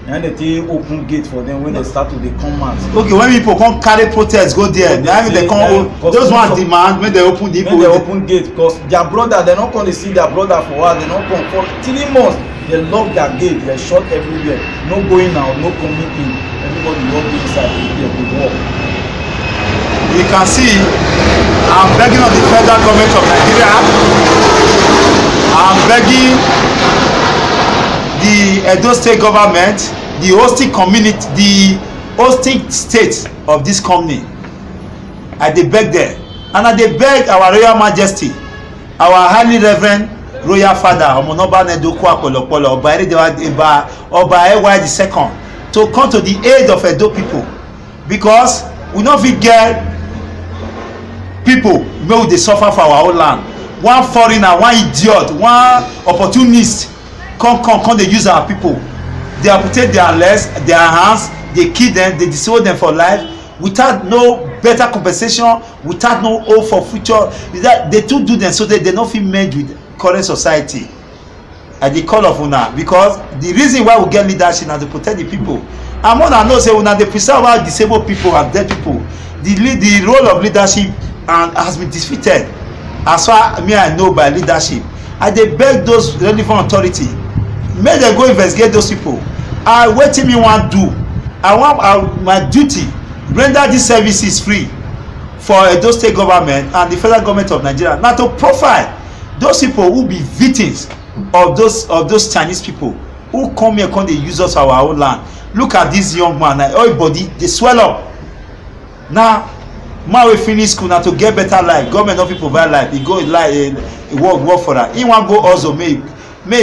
and they take open gate for them when they start to dey come out. Okay, when people come carry protest go there na they come those ones demand make they open the make they open gate because their brother they no come dey see their brother for house they no come for 3 months they lock their gate they shut everywhere no going out no coming in everybody walk inside there dey work. You can see I'm begging of the federal government of Nigeria, I'm begging the Edo state government, the hosting community, the hosting state of this company. I dey beg them and I dey beg our royal majesty, our highly reverend royal father Omonoba Nedoku Apolopolo Oba Ewa II to come to the aid of Edo people because we no fit get people wey dey suffer for our own land. One foreigner, one idiot, one opportunist come dey use our people. They amputate their legs, their hands, they kill them, they disable them for life without no better compensation, without no hope for future. That they too do them so that they no fit merge with current society. I dey call of una because the reason why we get leadership na to protect the people. And una know say una dey preserve our disabled people and dead people. The role of leadership and has been defeated as far me I know by leadership. I dey beg those relevant authority make dem go investigate those people. Wetin me wan do, I want my duty render these services free for Edo state government and the federal government of Nigeria na to profile those people who be victims of those Chinese people who come here come dey use us for our own land. Look at this young man, everybody dey swell up. Now man wey finish school na to get better life, government no fit provide life, e go work for am. He wan go also may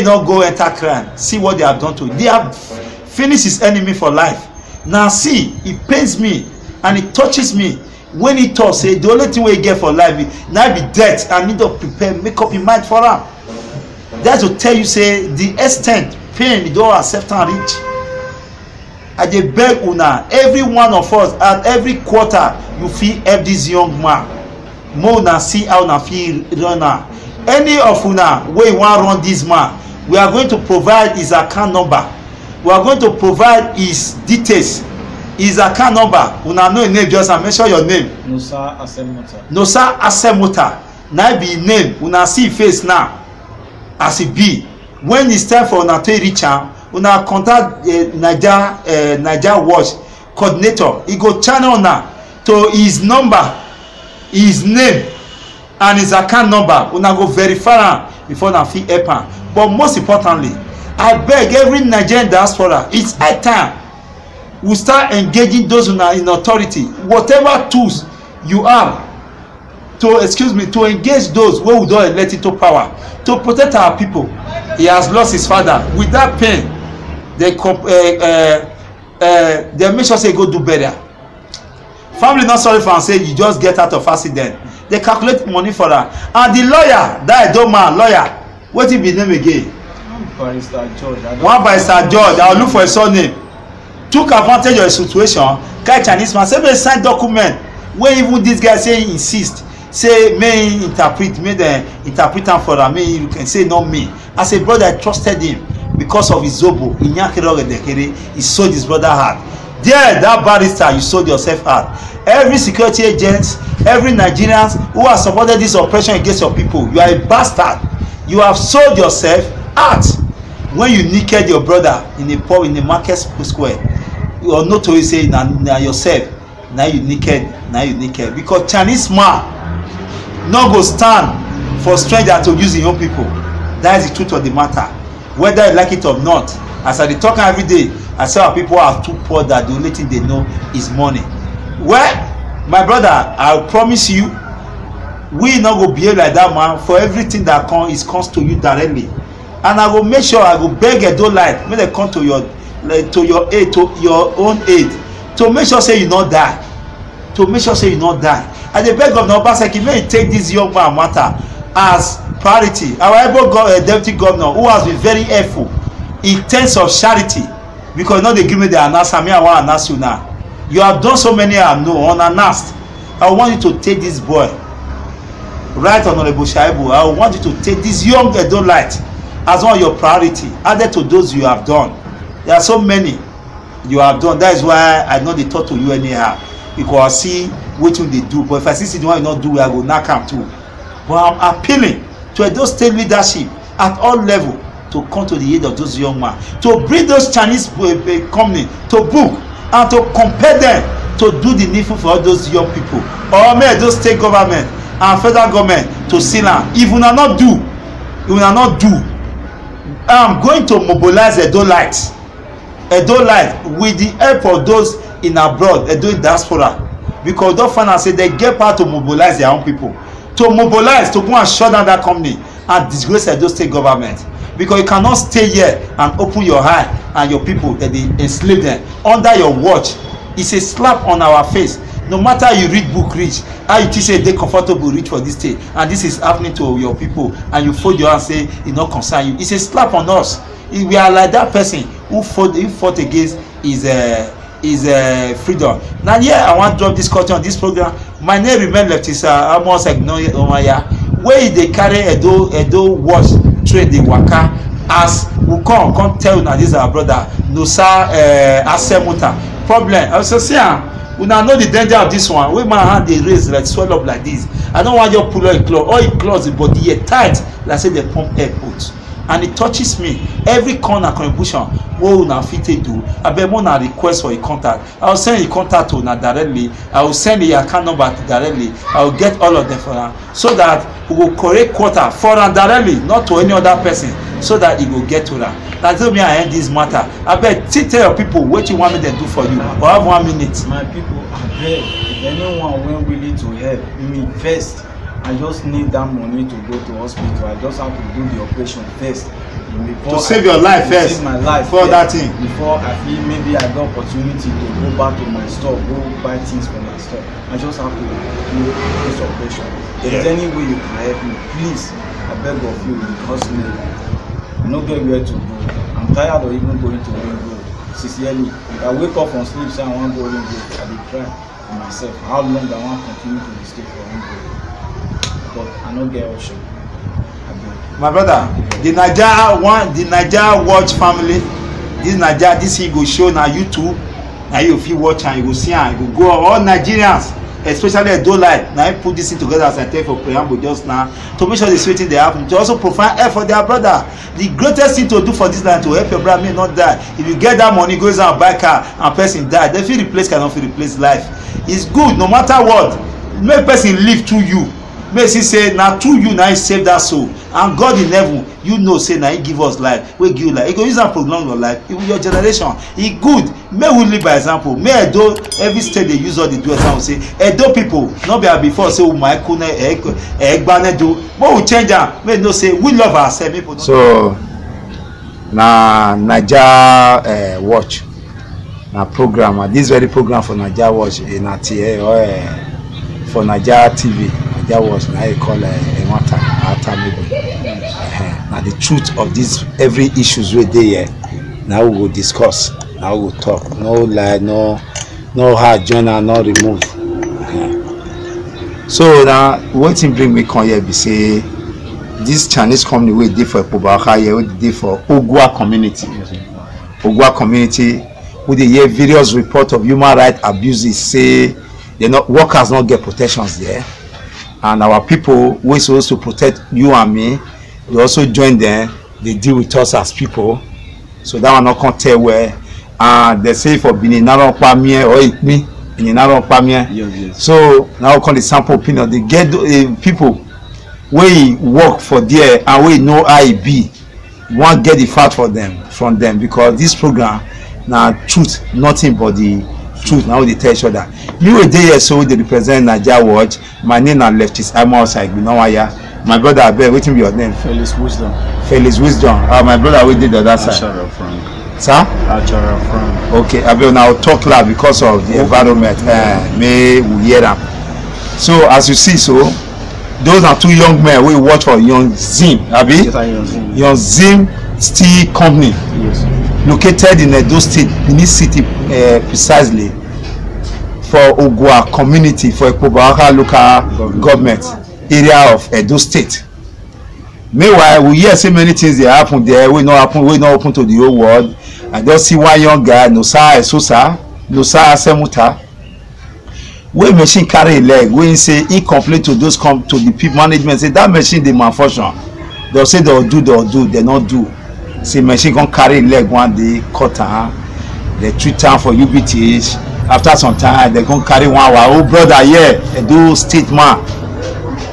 not go enter crime. See what they have done to him. They have finished his enemy for life. Now see, it pains me and it touches me when he talk say the only thing we get for life now be death and need to prepare, make up your mind for am. That's to tell you say the extent pain you don't accept and reach. I dey beg una, every one of us at every quarter you fit help this young man. More una see how una fit run am. Any of una wey wan run this man, we are going to provide his account number. We are going to provide his details, his account number. Una know him name, just mention your name. Nosa Asemota. Nosa Asemota. Na be him name. Una see him face now as e be. When it's time for una to reach am, una contact NIGERIAN watch coordinator. He go channel una to his number, his name and his account number. Una go verify am before una fit help am. But most importantly, I beg every Nigerian diaspora, it's high time we start engaging those in authority, whatever tools you have to engage those wey we don elect into power to protect our people. He has lost his father. With that pain, they make sure say go do burial. Family not sorry for am say you just get out of accident. They calculate money for her. And the lawyer, that Edo man lawyer, wetin be name again? Barrister George. One Barrister George, I will look for his surname. Took advantage of the situation. Carry Chinese man say make sign document wey even this guy say he insist say may he interpret, may dem interpret am for am, may you can say not me. As a brother I trusted him because of his zobo. He sold his brother heart. There, that barrister, you sold yourself out. Every security agent, every Nigerians who have supported this oppression against your people, you are a bastard. You have sold yourself out when you naked your brother in a pub in the market square. You are not to say na yourself. Now you naked. Because Chinese man no go stand for stranger to use his own people. That is the truth of the matter. Whether you like it or not, as I dey talk every day, I say our people are too poor that the only thing they know is money. Well, my brother, I promise you, we not go behave like that man. For everything that comes to you directly, and I will make sure I will beg Edo life, may they come to your aid, to your own aid, to make sure say you not die, And dey beg Governor Obaseki may he take this young man matter as priority. Our able deputy governor, who has been very helpful in terms of charity, because not the agreement they announce me, I want to announce you now. You have done so many I know unannounced. I want you to take this boy, right, Honorable Shaibu, I want you to take this young Edolite as one of your priority, added to those you have done. There are so many you have done. That is why I know they talk to you anyhow, because I see what they do. But if I see the one you not do, I go knock am too. But I'm appealing to Edo State leadership at all levels to come to the aid of those young men, to bring those Chinese company to book and to compel them to do the needful for all those young people, or may those state government and federal government to seal am. If una not do, I'm going to mobilize Edolites with the help of those in abroad, Edo diaspora, because don't find out say they get power to mobilize their own people, to mobilize to go and shut down that company and disgrace Edo state government. Because you cannot stay here and open your eye and your people that they enslave them under your watch. It's a slap on our face. No matter how you read book reach, how you teach say they comfortable reach for this state, and this is happening to your people, and you fold your hand say it not concern you. It's a slap on us. If we are like that person who fought against his freedom. Now yeah, I want to drop this culture on this program. My name remain Leftisa almost ignore Omaya. Where they carry Edo watch train the waka as we come tell now this our brother Nosa Asemota problem. I also say we now know the danger of this one. We my hand they raise like swell up like this. I don't want you pull out a claw. All it claws the body here tight. Like say they pump air out. And it touches me every corner contribution what una fit do. I bet more na request for a contact. I will send a contact to una directly. I will send the account number directly. I will get all of them for her so that we will correct quota for her directly, not to any other person, so that it will get to her. That's why I end this matter. I bet tell your people what you want me to do for you. Or have 1 minute. My people, I beg, if anyone when willing to help me first, I just need that money to go to hospital. I just have to do the operation first. To save your life first. Save my life for that thing. Before I feel maybe I got opportunity to go back to my store, go buy things from my store. I just have to do this operation. If there's any way you can help me, please, I beg of you, because I no get where to go. I'm tired of even going to Ring Road. Sincerely, if I wake up from sleep say I want to go Ring Road, I will cry for myself. How long I want to continue to stay for Ring Road? But I don't get option. My brother, the Naija watch family, this thing go show na YouTube. Now you fit watch and you go see and you go all Nigerians, especially Edolite. Now you put this thing together as I tell for preamble just now to make sure the same thing they happen, to also provide help for their brother. The greatest thing to do for this land to help your brother may not die. If you get that money, goes out buy car and person die, they feel replace cannot feel replace life. It's good no matter what. Make person live through you. May he say na through you na he save that soul, and God in heaven you know say na he give us life, we give you life. He go use am prolong your life, even your generation. He good. May we live by example. May Edo every state they use all the do example say Edo people not be before say my kune egbane do, but we change am. May know say we love ourselves. People so na Naija watch na program, this very program for Naija watch in ATA or for Naija TV. That was now I call a matter maybe. Now the truth of this every issues we there. Now we will discuss. Now we will talk. No lie, no hard journal, no remove. So now what thing bring me come here be say this Chinese company we did for Pobaka here, we did for Ogwa community. Ogwa community we dey hear various reports of human rights abuses, say they not workers not get protections there. And our people we supposed to protect you and me, we also join them. They deal with us as people. So that one not can tell where. And they say for Bininaro Pamie or me, Bininaro Pamie. Yes. So now call the sample opinion. They get people we work for there and we know IB. Won't get the fact from them because this program now truth, nothing but the truth. Now they tell each other. You a day so they represent Naija Watch. My name is Leftist. I'm outside. NIGERIAN. My brother, I bet waiting your name. Felix Wisdom. Felix Wisdom. My brother, we did the other side. Sir? Okay, I will now talk loud because of the environment. May we hear them. So as you see, so those are two young men we work for Young Zim. Abi? Yes, Young Zim Steel Company. Yes. Located in Edo State, Benin City, precisely. for Ogua community for Ekpobawaka local government area of Edo State. Meanwhile, we hear so many things they happen there. We not open to the whole world. I just see one young guy, Nosa Asemota. When machine carry a leg, when say he complain to those to the people management, say that machine they malfunction. They'll say they'll do, they not do. Say machine can carry a leg one day, cut her, they treat her for UBTH. After some time, they can carry one our old brother here, they do state man.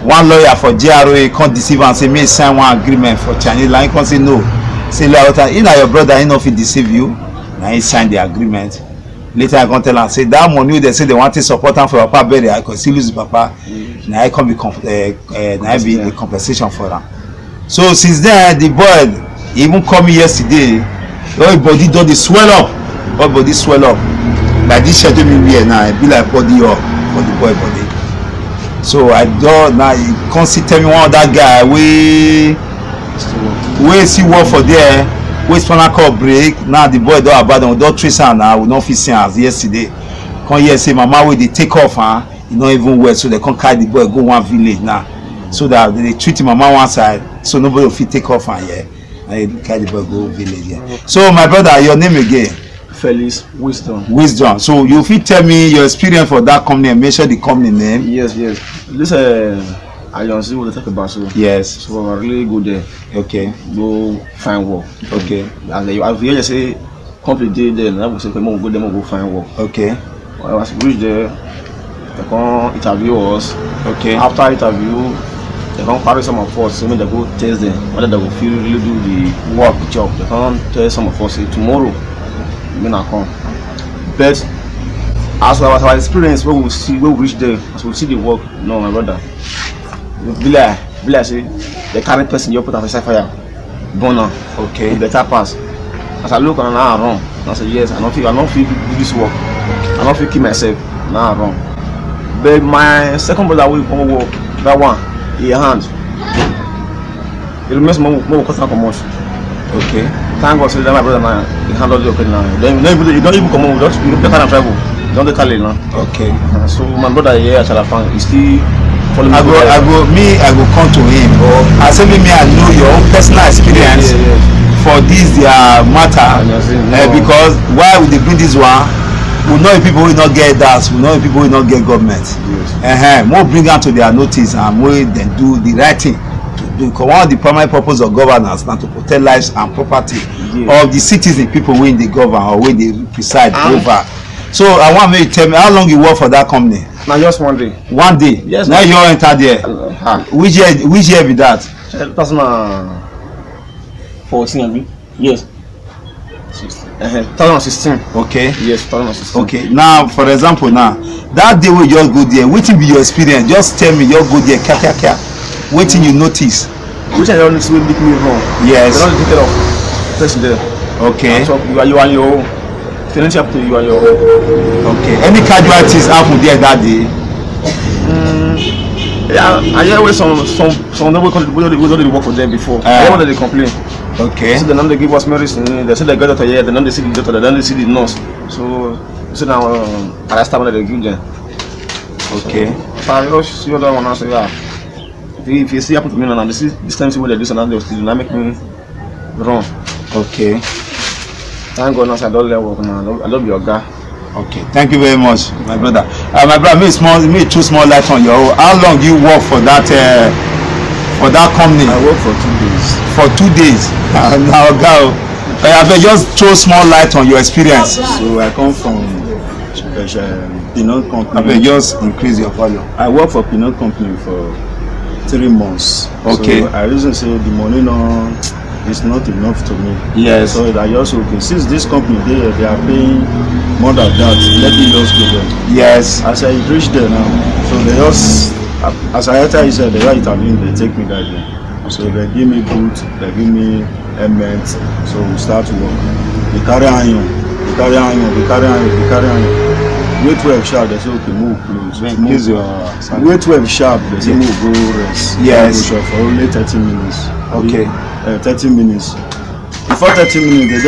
One lawyer for GRA can't deceive and say me sign one agreement for Chinese line. Can't say no. Say later, you know your brother, he not fit deceive you. Now he signed the agreement. Later I can tell him say that money they say they want to support him for papa burial. I could still lose papa. Now I can be the compensation for them. So since then the boy he even called me yesterday. All body do the swell up. All body swell up. Like this shirt me wear now, it be like body up for the boy body. So I don't now he can't see tell me one of that guy we see work for there. We spinal cord break. Now the boy don't abandon, don't trace her now. We not fit see as yesterday. Come here say mama wey they take off he not even well, so they can't carry the boy go one village now. So that they treat him mama one side, so nobody will fit take off here. And they carry the boy go village here. So my brother, your name again? Felix Wisdom. Wisdom. So you fit tell me your experience for that company and mention the company name? Yes. This I don't see what they talk about. So yes. So I really go there. Okay. Go find work. Okay. And then I just say complete day there. And I will say come on, go there, go find work. Okay. I was reach there. They come interview us. Okay. After interview, they come carry some of us. So they go test them whether they will feel really do the work job. They come tell some of us say tomorrow. When I come, but as our experience, when we reach there, as we see the work, no, my brother, be like say the current person you put on the fire, burner, okay, better pass. As I look and now I run, I say yes, I don't feel do this work, I don't feel keep myself, now I run. But my second brother will come work, that one, he hand, it remains more cut out much, okay. Thank God, so that my brother now he handled the okay now. Then you don't even come home, you don't travel, don't take Cali now. Okay. So my brother here at Chalafang is still following. I go come to him. I say me I know your own personal experience for this matter because why would they bring this one? We know people will not get that. We know people will not get government. Yes. More bring out to their notice and more then do the right thing. Because one of the primary purpose of governance now to protect lives and property of the citizens, people when they govern or when they preside over. So I want you to tell me how long you work for that company? Now just 1 day. 1 day. Yes. Now you enter there. Which year be that? 2014. Yes. 2016. Okay. Yes, 2016. Okay. Now, for example, now that day we just go there. What will be your experience? Just tell me. You go there. Waiting you notice. Which I don't will make me wrong. Yes. They don't take care of person there. Okay. So you are your own. Financial up to you are your own. Okay. Any casualties happen there that day? Yeah, I hear where some nobody work for them before. I hear when they complain. Okay. So then they give us medicine. They say they got doctor here. Then they see the doctor. Then they see the nurse. So now I start when they give them. Okay. So I just see other one and say yeah. If you see happen to me now, this time see what they do, so now they still not make me wrong. Okay. Thank God, now I don't let work now. I love your guy. Okay. Thank you very much, my brother. My brother, me two small light on your own. How long you work for that company? I work for 2 days. For 2 days. Now go. I just throw small light on your experience. So I come from peanut company. I just increase your volume. I work for peanut company for 3 months. Okay. So I reason say the money is not enough to me. Yes. So I just okay. Since this company they are paying more than that, let me just go there. Yes. As I reach there now, so they just as I enter inside, they intervene, they take me that day. So they give me boot, they give me helmet. So we start to work. They carry iron. Wait 12 sharp, they say okay, move close. Wait 12 sharp, they say move, go rest. Yes. Go for only 30 minutes. Okay. 30 minutes. Before 30 minutes,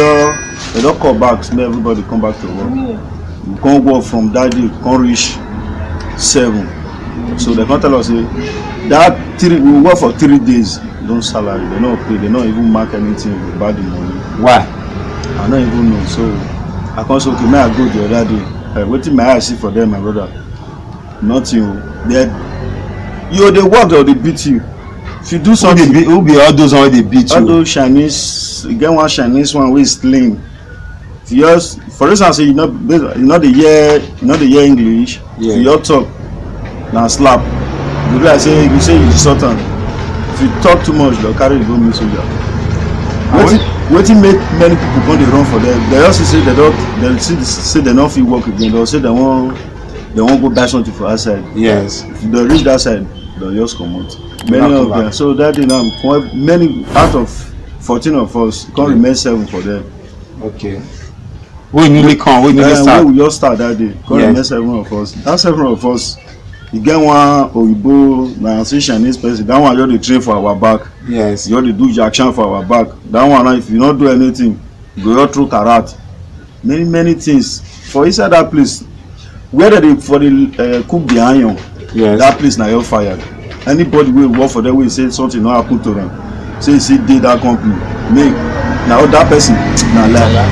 they don't call back, so everybody come back to work. we come work from that day come reach 7. So they come tell us say that we work for 3 days, don't salary, they not pay, they not even mark anything about the money. Why? I don't even know. So I come say okay, may I go the other day. Waiting my eyes see for them, my brother. Nothing. They work or they beat you. If you do something, who be all those one they beat you? All those Chinese, you get one Chinese one who is clean. If you just, for instance, you know the year English. Yeah. You talk now slap. The way I say, you say you Sultan. If you talk too much, they'll carry you go meet soldier. Waiting make many people come they run for them. They also say they don't. They say they don't feel work again. They'll say they won't go buy something for outside. Yes. If they reach that side, they'll just come out. Many of them. So that you know, many out of 14 of us can't remain 7 for them. Okay. We newly come. We newly start. We just start that day. Can't remain 7 of us. That 7 of us. You get one Oyibo, now say Chinese person. That one you have to train for our back. Yes. You have to do action for our back. That one, if you not do anything, you go through karat. Many things. For inside that place, where they for the cook the iron. Yes. That place now you're fired. Anybody will work for them will say something not happen to them. Say did that company. Make now that person now lie.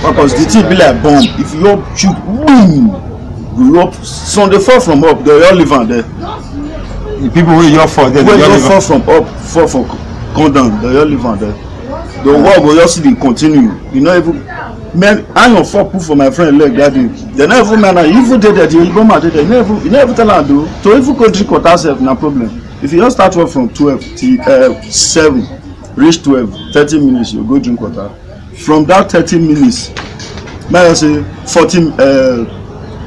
Because the thing be like bomb. If you shoot, boom. You up, so they fall from up, they all live on there. The people where you're for, they all fall from up, fall for come down, they all live on there. The war will just see continue. You know, even man, I am for put for my friend leg that day. They never man, even did that, you go mad, they never tell her do. So if you go drink water, self, no problem. If you just start work from 12 to 7, reach 12, 30 minutes, you go drink water. From that 30 minutes, may I say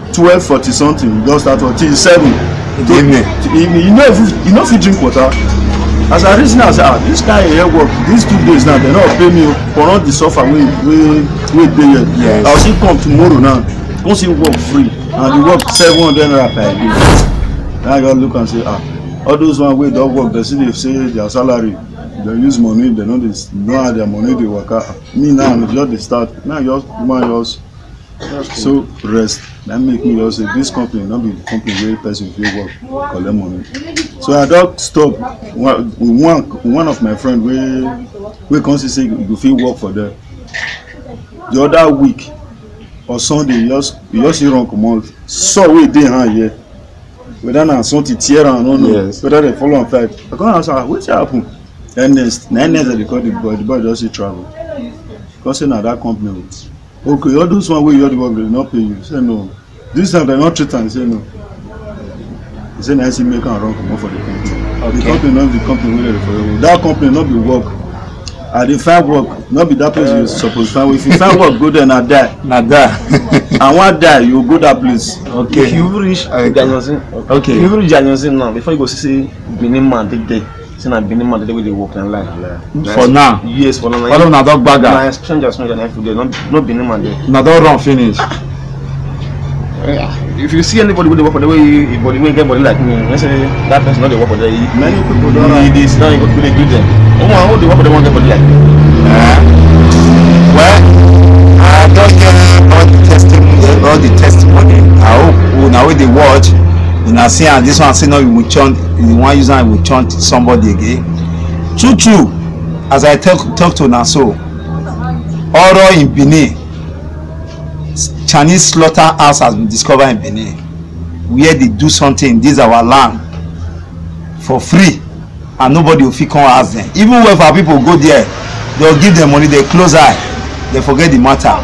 12:40 something, you just start until 7. You know if you drink water. As I reason, I say, this guy here work these 2 days now, they not pay me for not the suffer we pay yet. Yes. I'll see come tomorrow now. Don't see work free. And you work 700 naira per day. Now you look and say, all those one way don't work, they say their salary, they use money, they know how their money they work out. Me now, just they start. Now yours so rest. That make me also say this company not be the company where person feel work collect money. So I don't stop. One of my friend we constantly say you feel work for them. The other week or Sunday you just see run come out. So we dey here. Whether na something tear and no know. Whether they follow on fight. I come ask what happen. Then next they call the boy just say travel. Because say na that company. Okay, all those one where you the work they not pay you. Say no. This time they not treat and say no. He say nice make and run come out for the company. Okay. The company not the company where for you. That company not be work. And the find work, not be that place you supposed to find. If you find work, go there and die. Not die. And one die, you go that place. Okay. If you reach January, okay. If you reach January now, before you go see Benin man take day. See na Benin man the way they work and lie. For now. Yes, for now. Follow na dog bagger. Na strangers no every day. No Benin man there. Na don run finish. If you see anybody with the work for the way body wey get body like me, I say that person not the work for the many people don't like this. Now you go to do them. How the work for the one get body like? Well, I don't get all the testimony. I hope now when they watch, you know, see and this one say no, you will chant. The one user will chant somebody again. True. As I talk to Naso, Oro in Benin. Chinese slaughterhouse has been discovered in Benin, where they do something. This is our land for free, and nobody will fit come ask them. Even when our people go there, they'll give them money. They close eye, they forget the matter.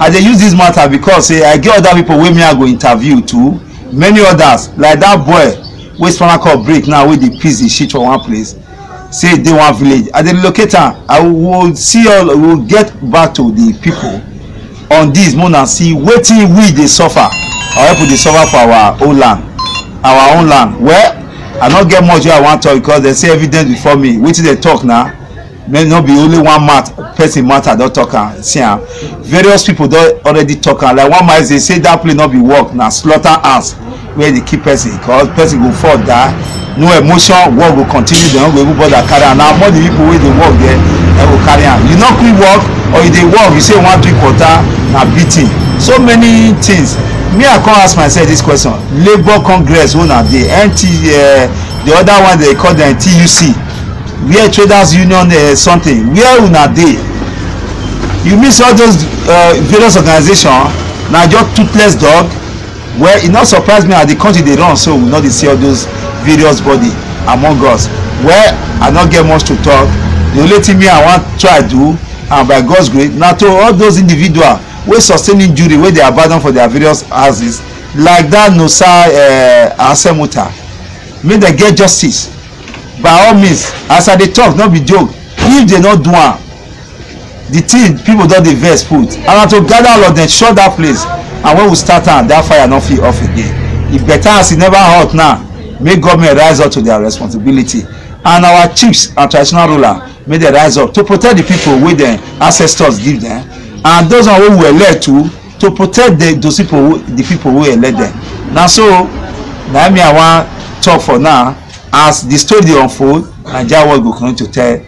And they use this matter because I get other people with me. I go interview too. Many others like that boy, wey spinal cord break now. With the piece the shit for one place. Say they one village. At the locator, I will see all. We will get back to the people. On this more and see wetin we dey suffer or people dey suffer for our own land. Well, I not get much I want to talk because they say evidence before me. Wetin they talk now may not be only one person matter don talk am. See am various people don already talk am. Like one man they say that place not be work na slaughterhouse where they keep person, because person go fall die, no emotion, work will continue, they don't go bother carry am. Now more the people wey dey work there, they go carry am. You no quick work, or you dey work, you say you wan drink water, na beating. So many things. Me, I come ask myself this question: Labour Congress, una dey, the other one they call them TUC, where Traders Union something, where una dey? You miss all those various organizations. Na just toothless dog. Well, it not surprise me at the country they run, so we not see all those various body among us. Well, I not get much to talk. The only thing me I want try do, and by God's grace, now to all those individuals wey sustain injury, wey they abandon for their various houses, like that Nosa Asemota, make them get justice. By all means, as I dey talk, not be joke. If they not do am, the thing people don dey vex put, and to gather all of them, shut that place. And when we start am, that fire not feel off again. It better as it never hot now, make government rise up to their responsibility, and our chiefs and traditional ruler make them rise up to protect the people wey their ancestors give them, and those one wey we elect to protect those people, the people wey elect them. Now so na me I wan talk for now. As the story dey unfold, Naija world go continue to tell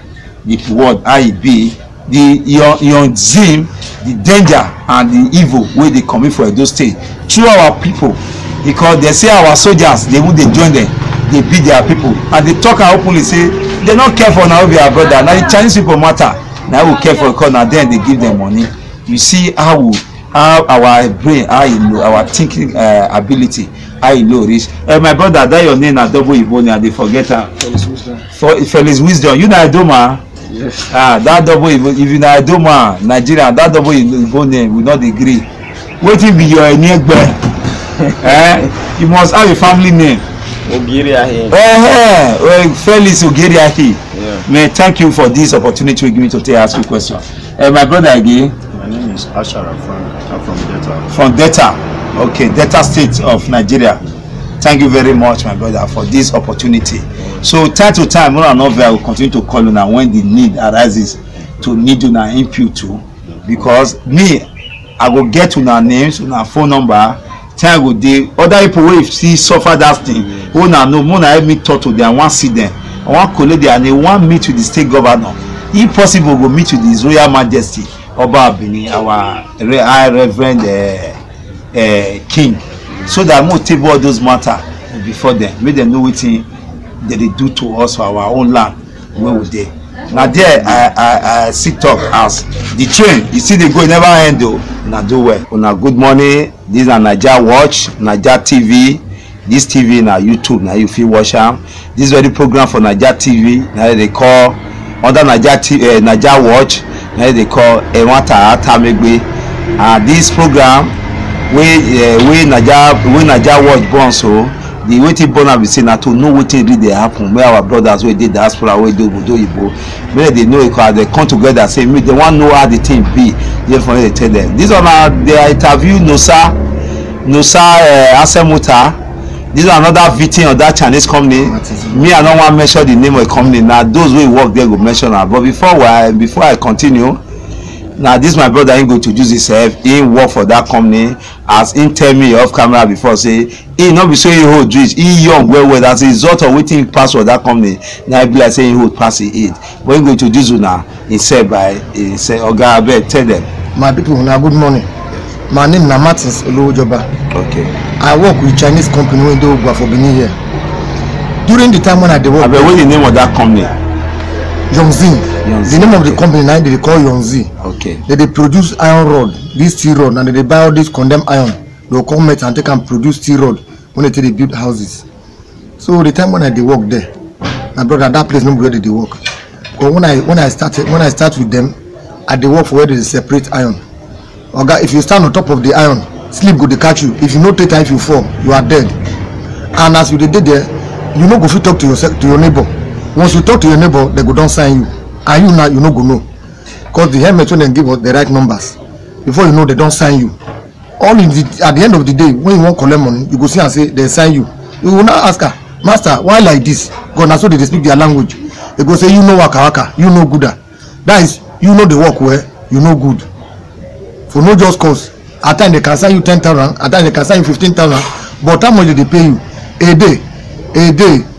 the world how e be, the zim, the danger and the evil wey dey coming for Edo State through our people, because they say our soldiers, they won't join them, they beat their people, and they talk and openly say they not care for now be our brother. Now the Chinese people matter, now we care for, because now then they give them money. You see how our brain, how low, our thinking ability, how low reach. My brother, that your name na double Igbo, and they forget her. Felix Wisdom. You know Idoma. Yes. That double, if you know Idoma, Nigeria, that double Igbo name will not agree. Waiting be your nearby. You must have a family name. Ogiriahi. Felix Ogiriahi. Yeah. Man, thank you for this opportunity to give me to ask you a question. My brother again. My name is Ashara from Delta. From Delta. Okay, Delta State of Nigeria. Thank you very much, my brother, for this opportunity. So time to time, more and over, I will continue to call you when the need arises to need you input to, because me, I will get to our names, our phone number. Time go dey. Other people wey see suffer that thing, who na know, more na help me talk to them. I want see them. I want collect them, and they want meet with the state governor. If possible, go meet with His Royal Majesty Oba Abini, our High Reverend King, so that more table all those matter before them, make them know wetin they do to us for our own land where we dey. Now there I see talk as the train, you see they go, never end though. Now do well. Una good morning. This is NAIJA Watch, NAIJA TV. This TV na YouTube, now you feel watch am. This very program for NAIJA TV, now they call under NAIJA Watch, now they call Enwata Atamegbe. This program we NAIJA Watch born, so the wetin born am be say na to know wetin really dey happen, where our brothers wey dey diaspora, wey dey obodo oyibo, make they know it, because they come together say make they wan know how the thing be. Therefore they tell them. This one na they interview Nosa Asemota. This is another victim of that Chinese company. Me, I don't want to mention the name of the company. Now those who work there go mention that. But before I continue, now this my brother ain't going to introduce himself. He work for that company, as he tell me off camera before, say he not be so he hold rich, he young well as a result of waiting pass for that company. Now he be like saying he hold pass it. But he going to introduce you now. He said by he say Oga Abeg, tell them. My people, now good morning. My name is Martins Olojoba. Okay. I work with Chinese company when they go for Benin here. During the time when I work, what's the name of that company? Yongzi. The name of the company now they call Yongzi. Okay. They produce iron rod, this steel rod, and they buy all this condemned iron. They'll come met and they can produce steel rod when they build houses. So the time when I work there, my brother, that place nobody they work. But when I start with them, I work for where they separate iron. Oga, if you stand on top of the iron, sleep go to catch you. If you no take time, if you fall, you are dead. And as you did there, you no go fit talk to your neighbor. Once you talk to your neighbor, they go don't sign you. And you now you no go know. Because the helmet when they give us the right numbers, before you know they don't sign you. At the end of the day, when you want collect money, you go see and say they sign you. You will not ask her, Master, why like this? Because now so they speak their language. They go say you know waka, you know gooder. That is, you know the work where you know good. For no just cause. At times they can sign you 10,000, at times they can sign you 15,000, but how much did they pay you a day?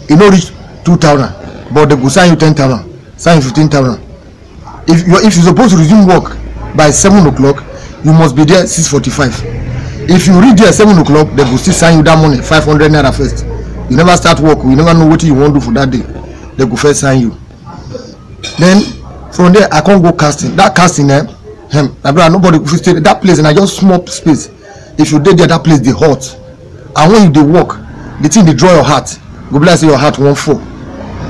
You no reach 2,000, but they go sign you 10,000, sign you 15,000. If you're supposed to resume work by 7 o'clock, you must be there 6:45. If you reach there 7 o'clock, they will still sign you that money 500 naira first. You never start work, you never know what you want to do for that day. They go first sign you. Then from there I can't go casting. That casting nobody will stay that place, and I just small space. If you did there, that place they hot, and when you dey work, the thing they draw your heart. Go be like say your heart won't fall.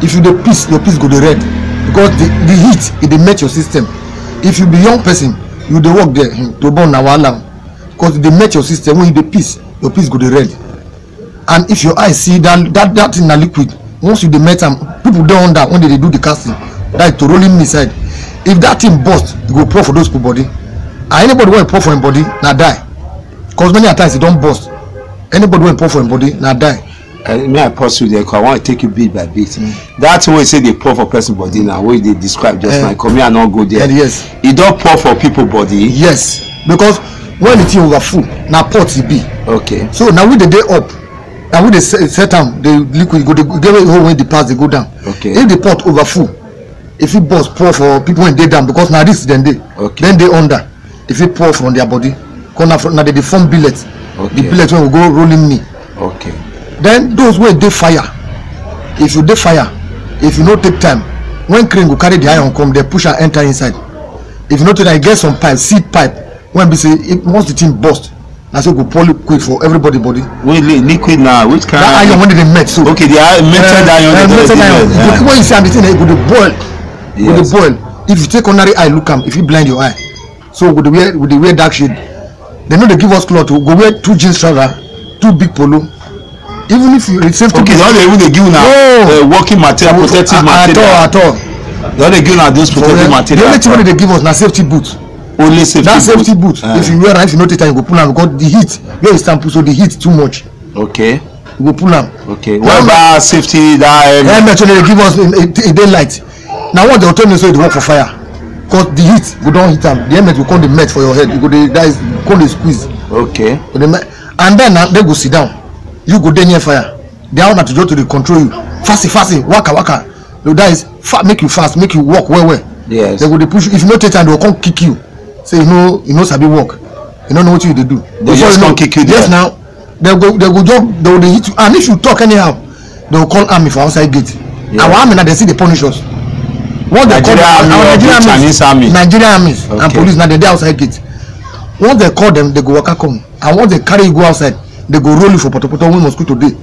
If you dey peace, your peace go dey red, because the heat it dey melt your system. If you be young person, you dey work there to burn na wahala, because they melt your system. When you dey peace, your peace go dey red. And if your eye see that thing na liquid, once you dey melt am, people dey under when they do the casting, that to rolling inside. If that thing burst, you go pour for those people body, and anybody wey pour for him body na die, because many times it don't burst. Anybody wey pour for him body na die. May I pause you there, because I want to take you bit by bit. That's why say they pour for person body now, what they describe just like come here and not go there. Yes. It don't pour for people body. Yes, because when the thing over full, now pot it be. Okay. So now with the day up, now with the set time, the liquid go get away when the pass they go down. Okay. If the pot over full, if it burst pour for people when they down, because now this then they under. If it pour from their body, now they form billets. Okay. The billets when we go rolling me. Okay. Then those where they fire, if you dey fire, if you no take time, when crane go carry the iron come, they push and enter inside. If you no take time, get some pipe, seed pipe. When we say once the thing burst, that's why go pour liquid for everybody body. Wait, liquid now, which kind? That iron when they met so. Okay, the melted iron. Melted iron. When you see the thing, it go dey boil. Go dey boil. If you take ordinary eye, look am. If you blind your eye, so with the wear dark shade. They know they give us cloth to go wear 2 jeans trouser, 2 big polo. Even if you safety. Okay, they give now working material, protective material. At all. They give now those protective material. The only thing they give us now safety boots. Only safety. That safety boot. If you wear, if you not take time, you go pull them because the heat. Where you stand, so the heat too much. Okay. You go pull them. Okay. What about safety? That helmet they give us in daylight. Now what they tell me so it work for fire. Because the heat go down hit them. The helmet will come the met for your head. You go that is call the squeeze. Okay. And then they go sit down. You go there near fire. They are not to go to the control you. Fasting, waka. No, that is make you fast, make you walk well. Yes. They go they push you. If you not take time, they will come kick you. Say you know sabi walk. You don't know what you do. They just come kick you. Yes, now they will hit you. And if you talk anyhow, they will call army for outside gate. Yeah. Our army now they see they punish us. What they call Nigerian armies and police now they outside gate. Once they call them, they go waka come. And once they carry you go outside, they go roll you for potopoto when mosquito today.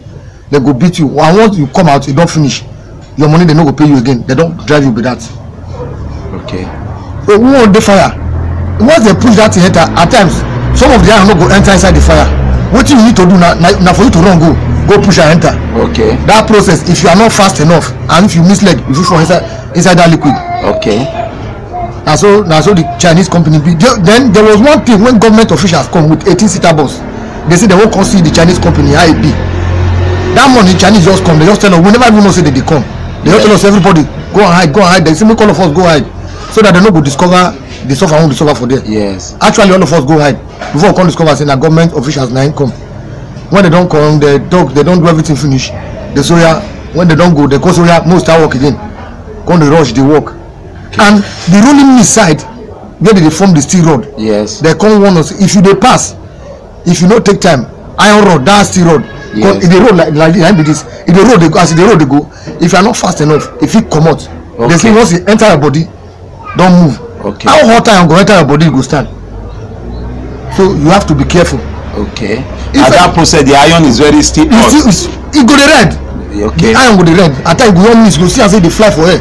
They go beat you. And once you come out, you don't finish. Your money they no go pay you again. They don't drive you with that. Okay. So who want the fire? Once they push that thing enter, at times some of the iron no go enter inside the fire. What you need to do now for you to run go push and enter. Okay. That process, if you are not fast enough and if you miss leg, you fall inside that liquid. Okay. And so the Chinese company be. Then there was one thing when government officials come with 18-seater bus. They say they won't come see the Chinese company how it be. That morning Chinese just come. They just tell us we never even know say they come. They just tell us everybody go and hide. They say make all of us go hide so that they no go discover the suffer won't discover for them. Yes. Actually all of us go hide before we come discover say na government officials na come. When they don't come, they talk. They don't do everything finish. They say when they don't go, they go so most start work again. Come they rush, they work. Okay. And the rolling mill side where they form the steel rod. Yes. They come warn us if you dey pass. If you not take time, iron rod, that steel rod. Yes. If the road like this, if the road they go, as the road they go, if you are not fast enough, if it come out, okay. They say once you enter your body, don't move. Okay. How hot time go enter your body, you go stand. So you have to be careful. Okay. At that process, the iron is very still hot. It go the red. Okay. The iron go the red. At time you go miss, you see as they fly for air.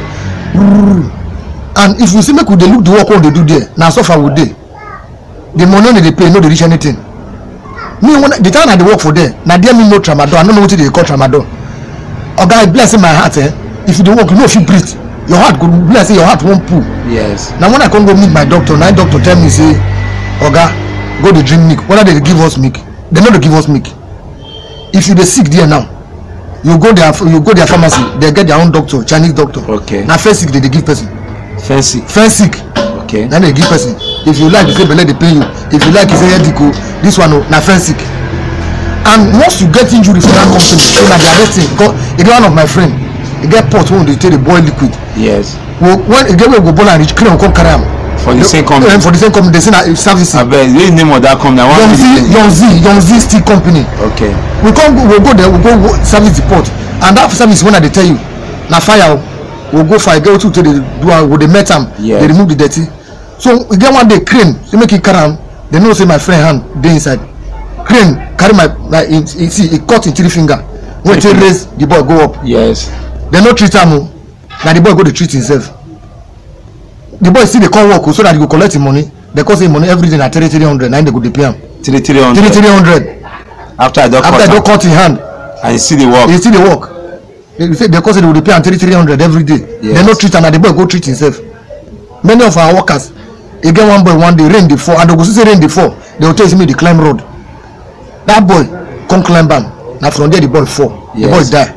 And if you see make they look the work what they do there, now so far with they. The money they pay, no they reach anything. Me when the time I work for there, now there me no tramadol. I don't know what they call tramadol. Oh God, bless in my heart. If you don't work, you know if you breathe, your heart go bless. Your heart won't pull. Yes. Now when I come go meet my doctor, my doctor tell me say, oh God, go to drink milk. Whether they give us milk, they know they give us milk. If you dey sick there now, you go their pharmacy, they get their own doctor, Chinese doctor. Okay. Now first sick they give person. First sick. Okay. Then they give person. If you like, you say belle they pay you. If you like, you say headache. This one now first sick. And once you get injury for that company, say na the arresting. Because one of my friend, he get pot when they take the boil liquid. Yes. Well, when again we go boil and reach, clean come carry am. For the same company. For the same company, they say na service. I bet the name of that company. Young Z Steel Company. Okay. We go there, we go service the pot, and that service when they tell you, na fire, we go fire, go to the do with the metal, they remove the dirty. So we get one day crane, they make it carry am. They know say my friend hand dey inside. Crane carry my see it cut in 3 finger. When they raise the boy go up. Yes. They no treat am. Now the boy go to treat himself. The boy see they come work so that he go collect him money. They cost him money every day at 300. Now they go dey pay am. 300. After I don't cut in hand. And you see the work. You see the work. They say they cost they will pay am 300 every day. Yes. They no treat am. Now the boy go treat himself. Many of our workers, again one boy one day rain dey fall, and they go see rain dey fall. They will tell me the climb road. That boy come climb am. Now from there the boy fall. Yes. The boy die.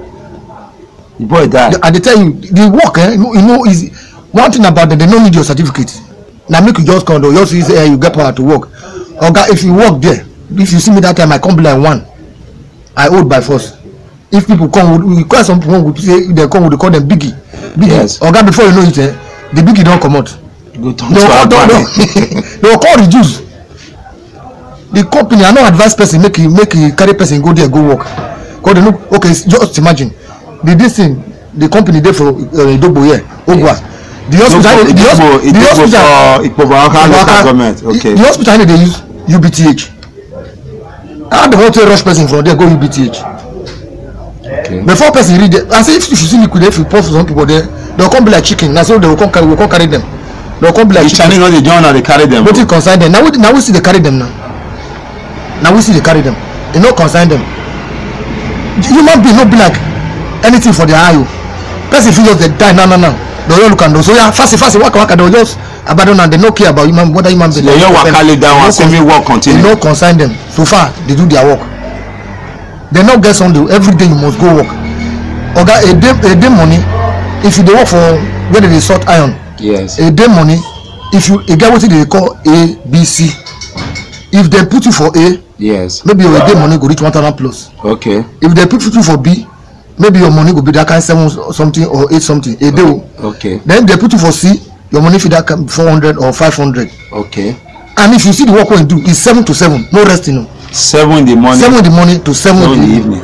The boy die. And they tell you the work, you know, is one thing about them. They don't need your certificate. Now make you just come though. You just say you get power to work. Okay, if you work there, if you see me that time, I come be like one. I hold by force. If people come, we call some people would say they come, we call them biggie. Yes. Okay, before you know it, the biggie don't come out. They will call reduce. The company, I know advice person make carry person go there go work. Because they look okay. Just imagine the company there for Dogbo here, Ogwa. The hospital government. Okay. The hospital they use UBTH. I had the hotel rush person from there go UBTH. Okay. Before person read it, I say if you see liquid, if you pour for some people there, they'll come be like chicken. That's so they will come carry them. They'll come be like chicken. Chinese know they join and they carry them. But it consign them. Now we see they carry them now. Now we see they carry them. They not consign them. Human being not be like anything for their eye. Person feel just they die now. They all look and do so yeah fast waka they just abandon and they no care about human whether human being. They don't waka lay down and semi work continue. They no consign them. So far they do their work. They not get Sunday every day you must go work. Oga a day money if you dey work for where they sort iron. Yes. A day money if you get what they call A B C. If they put you for A, yes, maybe your day money go reach 1,000 plus. Okay. If they put you for B, maybe your money go be that kind 7 something or 8 something a day. Okay. Then they put you for C, your money for that 400 or 500. Okay. And if you see the work when you do, it's 7 to 7, no resting. No. 7 in the morning. 7 in the morning to 7 in the evening.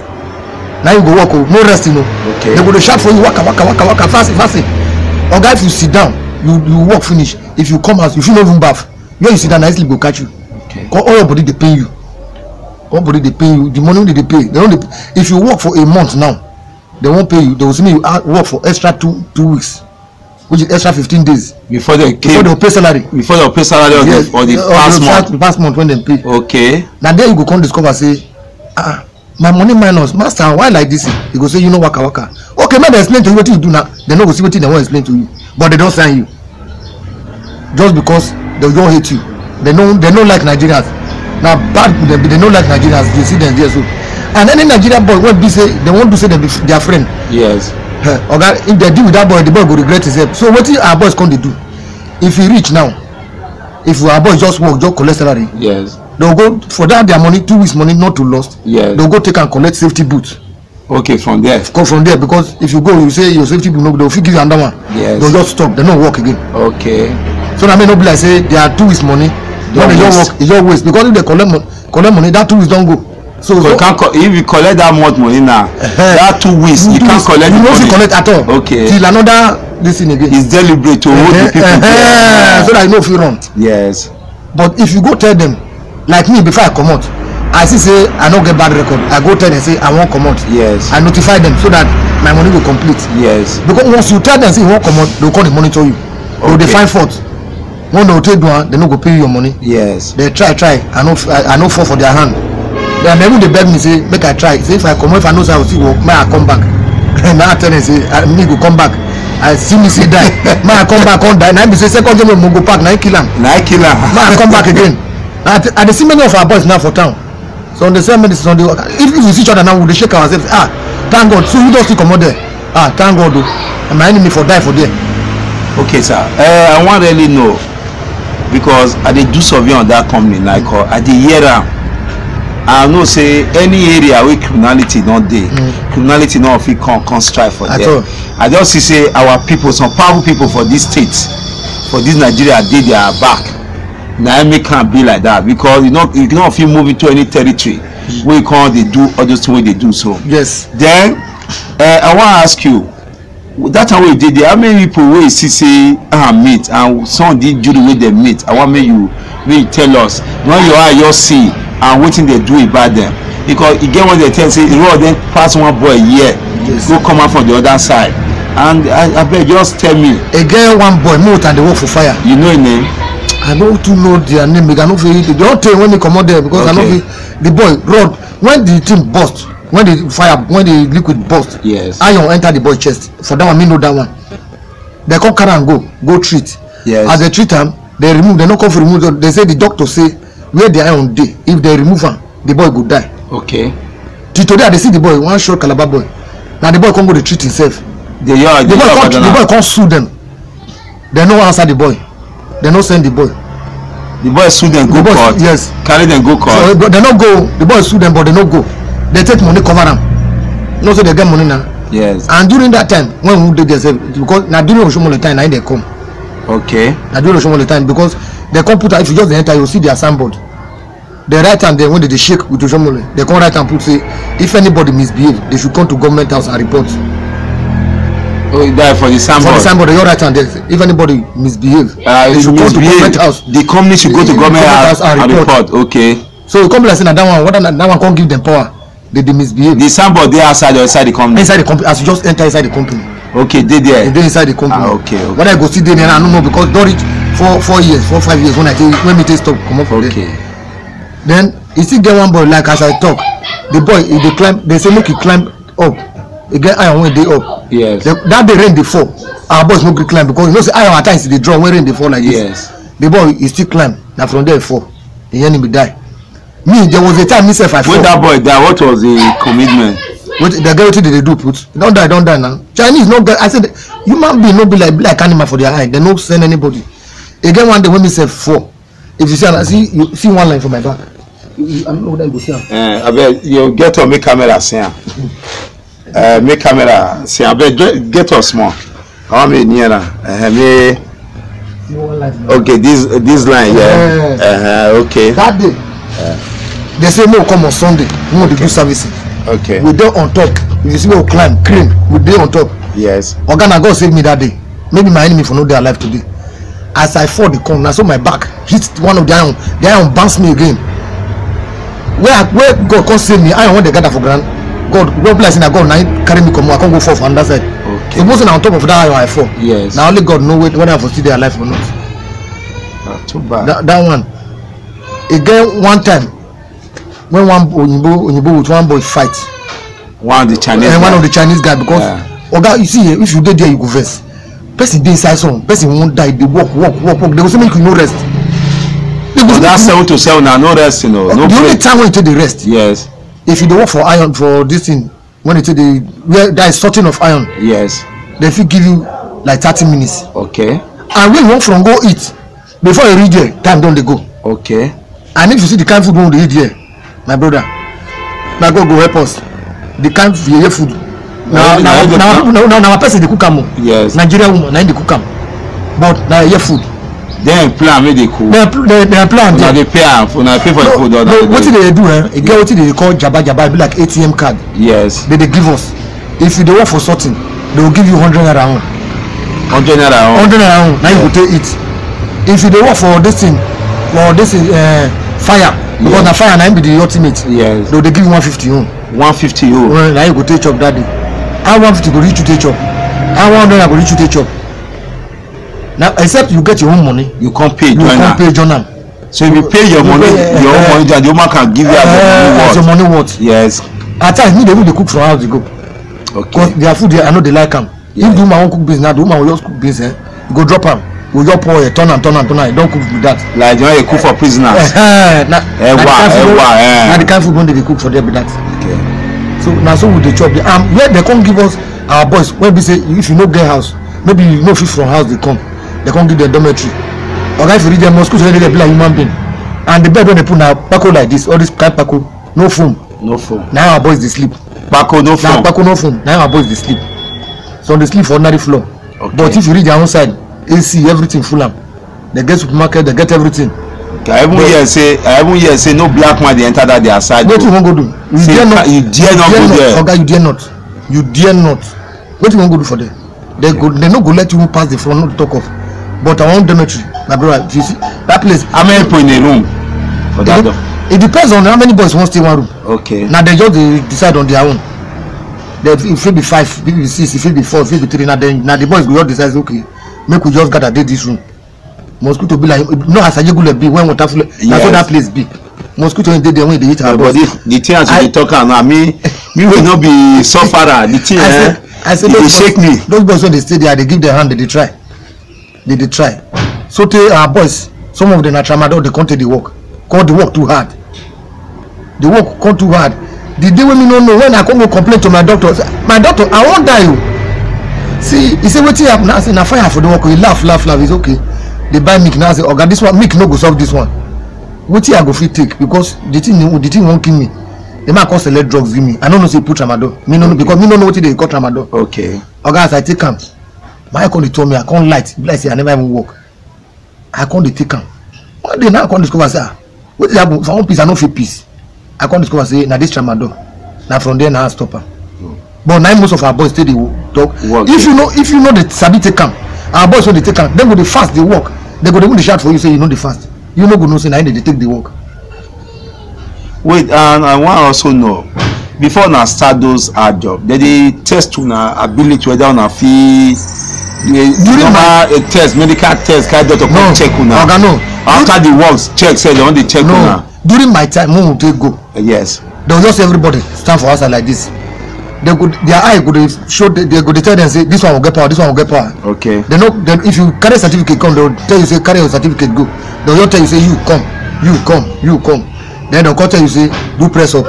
Now you go work, no resting. No. Okay. They go to shout for you, waka, fast. Or guy, if you sit down, you work finish. If you come out, if you not even bath, where you sit down, nicely go catch you. Okay. All your body they pay you. All body they pay you. The money they pay. They don't. If you work for a month now, they won't pay you. They will see me you work for extra 2 weeks, which is extra 15 days before they pay salary. Before they pay salary yes, or the past month. The past month when they pay. Okay. Now there you go come discover say, my money minus master. Why like this? You go say you know waka. Okay, man, they explain to you what you do now. They know go see what they want to explain to you, but they don't sign you just because they don't hate you. They don't like Nigerians. Now bad they don't like Nigerians. You see them there so. And any Nigerian boy what be say they want to say them their friend. Yes. Okay, if they deal with that boy, the boy will regret himself. So what our boys can they do? If he reach now, if our boys just work, just collect salary. Yes. They'll go for that their money, 2 weeks money not to lost. Yes. They'll go take and collect safety boots. Okay, from there. Come from there because if you go, you say your safety boot, no, they'll give you another one. Yes. They'll just stop. They don't work again. Okay. So that may not be like say they are 2 weeks money. When they don't work, it's your waste because if they collect money, that 2 weeks don't go. So you can't if you collect that much money now, that 2 weeks you can't collect. You don't collect at all. Okay. Till another this thing again. It's deliberate to hold the people there. So that you know if you run. Yes. But if you go tell them, like me before I come out, I see say I don't get bad record. I go tell them say I won't come out. Yes. I notify them so that my money will complete. Yes. Because once you tell them say you won't come out, they'll come and monitor you. Okay. They find fault. When they take one, they no go pay you your money. Yes. They try. I no fall for their hand. Then they beg me say make I try. Say if I come, if I know say I will still work, may I come back. Now I tell them say I need to come back. I see me say die. May I come back on die. Now I say second time we go back. Now I kill him. May I come back again. I see many of our boys now for town. So on the same medicine on the if we see each other now we shake ourselves. Thank God. So you don't still come out there. Thank God. And my enemy for die for there. Okay, sir. I want really know because I did do survey on that company like I did hear I know say any area where criminality not dey, criminality not fit come strive for there. I just see say our people, some powerful people for this state, for this Nigeria, dey their back. Now it can't be like that because you cannot feel move into any territory where you can't they do all those things they do. So yes. Then I want to ask you, that time we did there, how many people will see say meet and some did do the way they meet? I want me you tell us when you are your see and what they do about them, because again when they tell say the road then pass one boy here, yes. Go come out from the other side, and I beg just tell me again one boy moved and they work for fire. You know his name? I don't to know their name. I don't feel it. They don't tell when they come out there because okay. I don't feel the boy rod when the thing burst, when the fire, when the liquid burst. Yes. Iron enter the boy chest. For that one, me know that one. They come carry and go treat. Yes. As they treat him, they remove. They not come for remove. They say the doctor say where the iron dey. If they remove him, the boy go die. Okay. Till today, they see the boy one short Calabar boy. Now the boy come go to treat himself. The boy can't sue them. They no answer the boy. They no send the boy. The boy sue them go court. Yes. Carry them go court. So they no go. The boy sue them, but they no go. They take money cover them. No, so they get money now. Yes. And during that time, when we did themselves, because now during Oshomole time, now they come. Okay. Now during Oshomole time, because they come put if you just enter, you see their signboard. They write and then when they shake with Oshomole, they come write and put say if anybody misbehave, they should come to government house and report. Oh, that for the signboard. For the signboard, they all write and then if anybody misbehave, they should come to government house. The company should go to government house and report. Okay. So the company say that one can't give them power. They misbehave. The signboard they outside or inside the company? Inside the company, as you just enter inside the company. Okay, they there. They inside the company. Okay. When I go see them, I don't know because don't reach 4 years, 4 5 years when me take stop come up for okay. Then you still get one boy like as I talk, the boy if they climb, they say make he climb up. He get iron when they up. Yes. That day rain they fall. Our boys no gree climb because you know say iron at times they draw when rain they fall like this. Yes. The boy he still climb. Now from there he fall. The enemy die. Me there was a time myself I fall. When that boy died, what was the commitment? What the guy what did they do put? Don't die now. Chinese no guy. I said human being no be like animal for their eye. They no send anybody. Again one day when myself fall. If you see you see one line from my back. I don't know what I go see. I bet you get to make camera see. Make camera see. I bet get us small. I want me near me. Okay, this line yeah. Okay. That day. They say no come on Sunday. We want to do servicing. Okay. We dey on top. If you see me climb crane, we dey on top. Yes. Ogana God save me that day. Maybe my enemy for no dey alive today. As I fall the corner, so my back hit one of the iron bounced me again. Where God can save me, iron when they gather for ground. God bless me, God now carry me come. I can't go fall on that side. Okay. Supposing on top of that iron I fall. Yes. Now only God know whether I for still there alive or not. Not too bad. That one. Again one time when one Oyinbo with one boy fight. One of the Chinese. One of the Chinese guy because Oga, you see if you dey there you go vex. Person dey inside some person won't die. They walk. They will say make you no rest. That's 7 to 7 now, no rest, you know. No the only time when you take the rest. Yes. If you dey work for iron for this thing, when you take where there is sorting of iron. Yes. They fit give you like 30 minutes. Okay. And when you want from go eat, before you reach there, time don't they go. Okay. And if you see the kind of food we want to eat here, my brother, now God go help us. The kind of food. Now a person they cook am. Yes. Nigerian woman, now they cook am. But now your food. Then plan make they cook. They plan. Now they pay for the food. What did they do? It get what they call jaba. It be like ATM card. Yes. They give us. If you don't work for sorting, they will give you 100 naira on. 100 naira on. 100 naira on. Now you go take it. If you don't work for this thing, fire. Because na fire na be the ultimate. Yes. So they give you 150 on. 150 on. Well, now you go take chop that day. I 150 go reach you take chop. I 100 go reach you take chop. Now except you get your own money, you can't pay. You can't pay journal. So if you pay your money, your own money, the woman can give you your money what? Yes. At times me they will cook from house they go. Okay. Because their food I know they like them. Yeah. If the woman won't cook beans now, the woman will just cook beans. You go drop them. We just pour a turn and don't cook with that. Like you know you cook for prisoners. Now the kind of food when they cook for them be that. Okay. So now so we they chop. Where they can't give us our boys when we say if you no get house, maybe you no fish from house they come. They can't give their dormitory. Or if you read their mosquitoes, they be like human being. And the bed when they put now pako like this, all this kind pako, no phone. No phone. Now our boys they sleep. Bako no phone. Now Bako no phone. Now our boys they sleep. So they sleep for ordinary floor. Okay. But if you read their own side, AC everything full am. They get supermarket, they get everything. I even hear say no black man they enter that their side. What you want go do? You dare not go there. Okay, you dare not. You dare not. What you want go do for them? They no go let you pass the front, not to talk of. But I want dormitory, my brother. You see that place. How many people in a room? For that door? It depends on how many boys want to stay in one room. Okay. Now they just decide on their own. If it be 5, if it be 6, if it be 4, if it be 3, now the boys will just decide, okay, make we just gather this room. Mosquito be like no as I go be when water flow. Yes. That's what that place be. Mosquito in there when they eat our body. The thing as you talk now, me will not be sufferer. The thing I said they shake me. Those boys when they stay there, they give their hand, they try. They try. So tell our boys, some of them are tramadol, they can't take the work. Cause the work too hard. The work come too hard. The day when me no know, when I come go complain to my doctor, my doctor, I won't die you. See, he say what happen? I say na fire for the work. He laugh. It's okay. They buy milk now. I say, okay, this one milk no go solve this one. What I go fit take because the thing won't kill me. They might cause select drugs give me. I don't know say put tramadol. Me no know because me no know what they call tramadol. Okay. Okay, as I take am, my uncle told me I can't light. Like say I never even work. I can't take am. One day now I can't discover say what is happen? For one piece I no fit peace. I can't discover say na this tramadol. Now from there now I stop am. But now most of our boys stay they talk. Work, if you know the sabi take am, our boys when they take am, then go the fast they work. They go even the shout for you say you know the fast. You know go know say now they take the work. Wait, and I want also know before now start those hard job, they test una ability whether una fit during a test, medical test, kind of come check una. No. After the works check say they want to check una. During my time, when we take go. Yes. They will just everybody stand for outside like this. They could their eye could show they could tell them say this one will get power, this one will get power. Okay. They know then if you carry certificate come, they will tell you say carry your certificate go. They will tell you say you come. Then they'll tell you say do press up.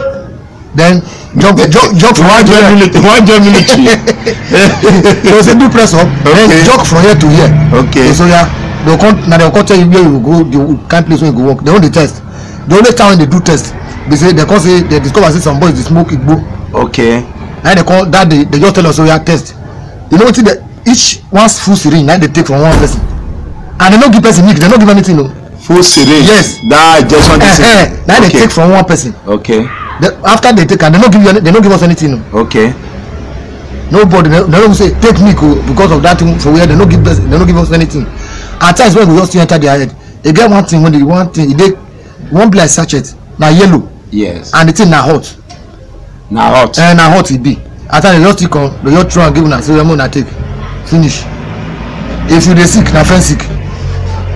Then jump from one military. They will say do press up. Okay. Then jump from here to here. Okay. So yeah, they'll tell you where you go, the kind place where you go work. They only test. The only time when they do test, they discover say some boys they smoke igbo. Okay. Now they call that they just tell us so we have test. You know what each one's full syringe now they take from one person. And they don't give person milk, they don't give anything no. Full syringe? Yes. That just one now they take from one person. Okay. After they take and they don't give us anything no. Okay. Nobody they don't say take milk because of that thing for where they don't give us anything. At times when we just enter their head, they get one thing when they one thing they one black sachet now yellow. Yes. And the thing now hot. Now hot. And now hot it be. After they just take on, they just try and give una say we na take. Finish. If you dey sick, na friend sick.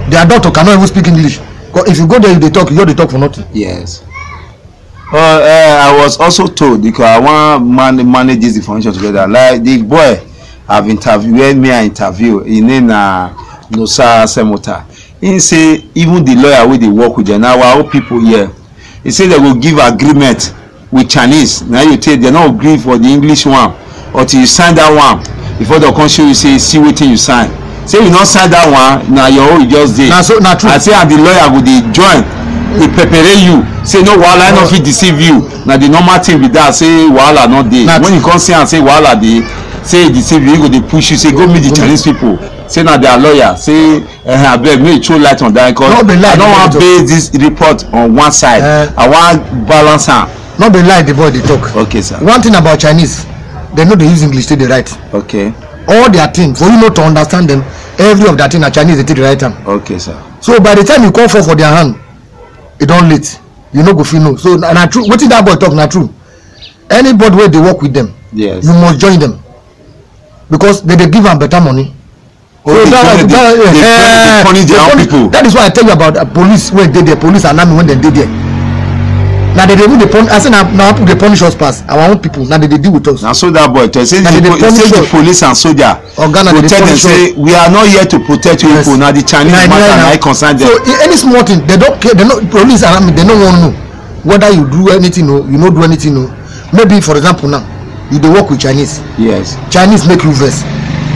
Their doctor cannot even speak English. Because if you go there, they talk, you just talk for nothing. Yes. I was also told because I want manage this information together. Like the boy have interviewed me, I interview in Nosa Asemota. He say even the lawyer wey dey work with them now our people here. He say they will give agreement with Chinese. Now you tell they not agree for the English one until you sign that one before they come show you say see wetin you sign. Say you not sign that one now your own you just dey. Na true. I say and the lawyer go dey join dey prepare you say no wahala no fit deceive you. Na the normal thing be that say wahala no dey. When you come see and say wahala dey say deceive you, he go dey push you say go meet the Chinese people. Say now their lawyer say abeg make you throw light on that because I don't want base this report on one side. I want balance am. Not be lie the boy they talk. Okay sir. One thing about Chinese, they know they use English till they write. Okay. All their things for you not to understand them, every of that thing na Chinese they take the right time. Okay sir. So by the time you call for their hand, it don't late. You know go feel no. So na true. What did that boy talk na true? Anybody where they work with them, yes, you must join them because they give them better money. Oh, so they punish their own people. That is why I tell you about police when they police and army when they did there. Now they do the punish. I say now they punish us pass our own people. Now they deal with us. Now so that boy say the police and soldier protect them say we are not here to protect you people. Now the Chinese matter now concern them. So any small thing they don't care. They not police and army they don't want to know whether you do anything or you not do anything or maybe for example now you dey work with Chinese. Yes. Chinese make you vex.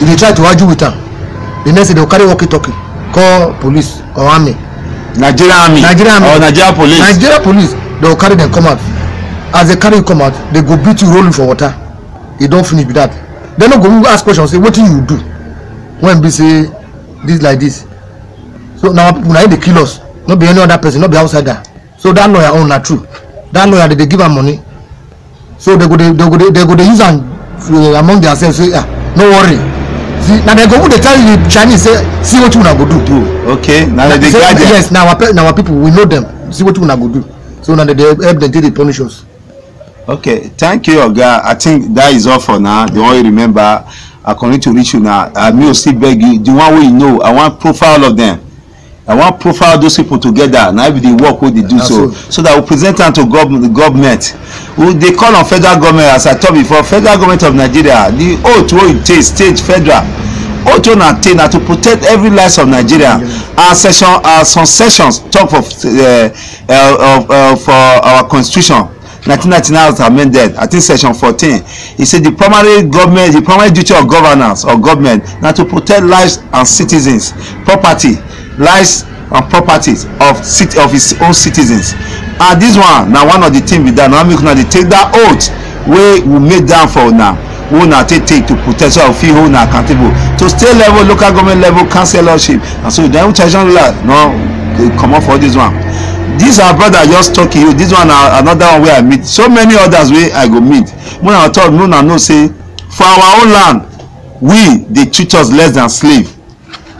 If they try to argue with them. The next day they will carry walkie-talkie, call police or army. Nigerian army. Or Nigeria police. Nigeria police. They will carry them come out. as they carry you come out, they go beat you, roll you for water. You don't finish with that. They no go ask questions, say what do you do when we say this like this. So now they kill us, not be any other person, not be outsider. So that lawyer own that true. That lawyer they give am money. So they go use am among themselves. Say no worry. See now they go they tell you Chinese say see what you wanna go do. Okay. Now they guide them. Yes. Now our people we know them. See what you wanna go do. So now they help them till they punish us. Okay, thank you, Oga. I think that is all for now. The one you remember, according to reach you now. I will still beg you. The one way you know, I want profile of them. I want profile those people together. Now if they work, what they do so that we present them to the government. They call on federal government, as I told before, federal government of Nigeria. The oath it takes, state, federal. Oath to protect every life of Nigeria. Some sessions talk for our constitution. 1999 was amended. I think section 14. It said the primary duty of governance or government now to protect lives and citizens, property, lives and properties of its own citizens. And this one now one of the things we done. Now we take that oath we made down for now. We now take to protect so feel who now accountable to state level, local government level, councillorship, and so then we charge no they come up for this one. This our brother just talking you. This one another one where I meet. So many others where I go meet. When I told no say for our own land, we they treat us less than slave.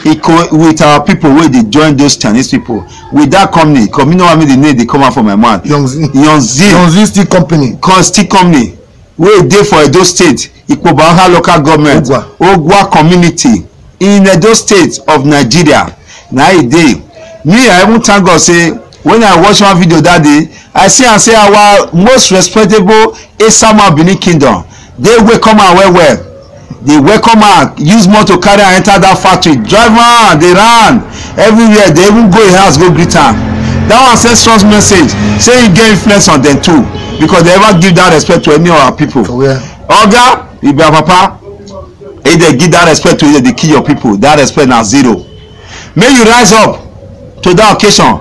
With our people where they join those Chinese people. With that company, because you know what I mean the name they come out from my mouth. Young Z Steel Company. Steel Company. Where they for Edo State, Ikpobaha local government, Ogwa community in Edo State of Nigeria. Now a day. Me, I even thank God say when I watch one video that day, I see and say our most respectable Asama Benin Kingdom. They welcome her well. They welcome her, use more to carry and enter that factory. Drive on, they ran everywhere. They even go in house, go greet her. That one sends strong message, say you get influence on them too, because they ever give that respect to any of our people. Oga, if your papa, if they give that respect to you, they kill your people. That respect now zero. May you rise up to that occasion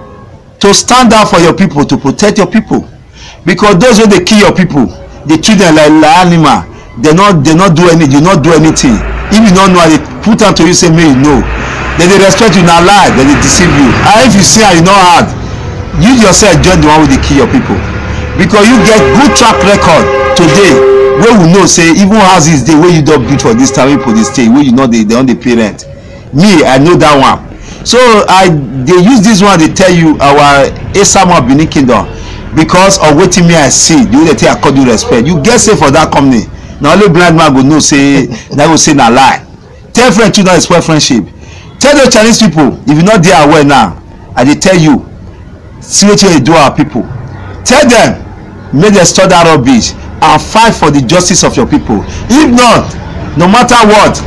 to stand out for your people, to protect your people, because those who they kill your people, they treat them like animal. They not do anything. You not do anything. If you don't know, they put on to you say, "May you know." Then they respect you, not lie. Then they deceive you. And if you see how you know hard, you yourself join the one who they kill your people, because you get good track record today. Where we know say even houses they where you don't build for this time people they stay where you know they on the parent. Me, I know that one. So they use this one. They tell you our Asama Benin Kingdom because of what me I see. The way they take accord due respect. You get say for that company. Now only blind man go know say that will say na lie. Tell friend to not spoil friendship. Tell the Chinese people if you not there aware now. I dey tell you see what they do our people. Tell them make them stop that rubbish and fight for the justice of your people. If not, no matter what,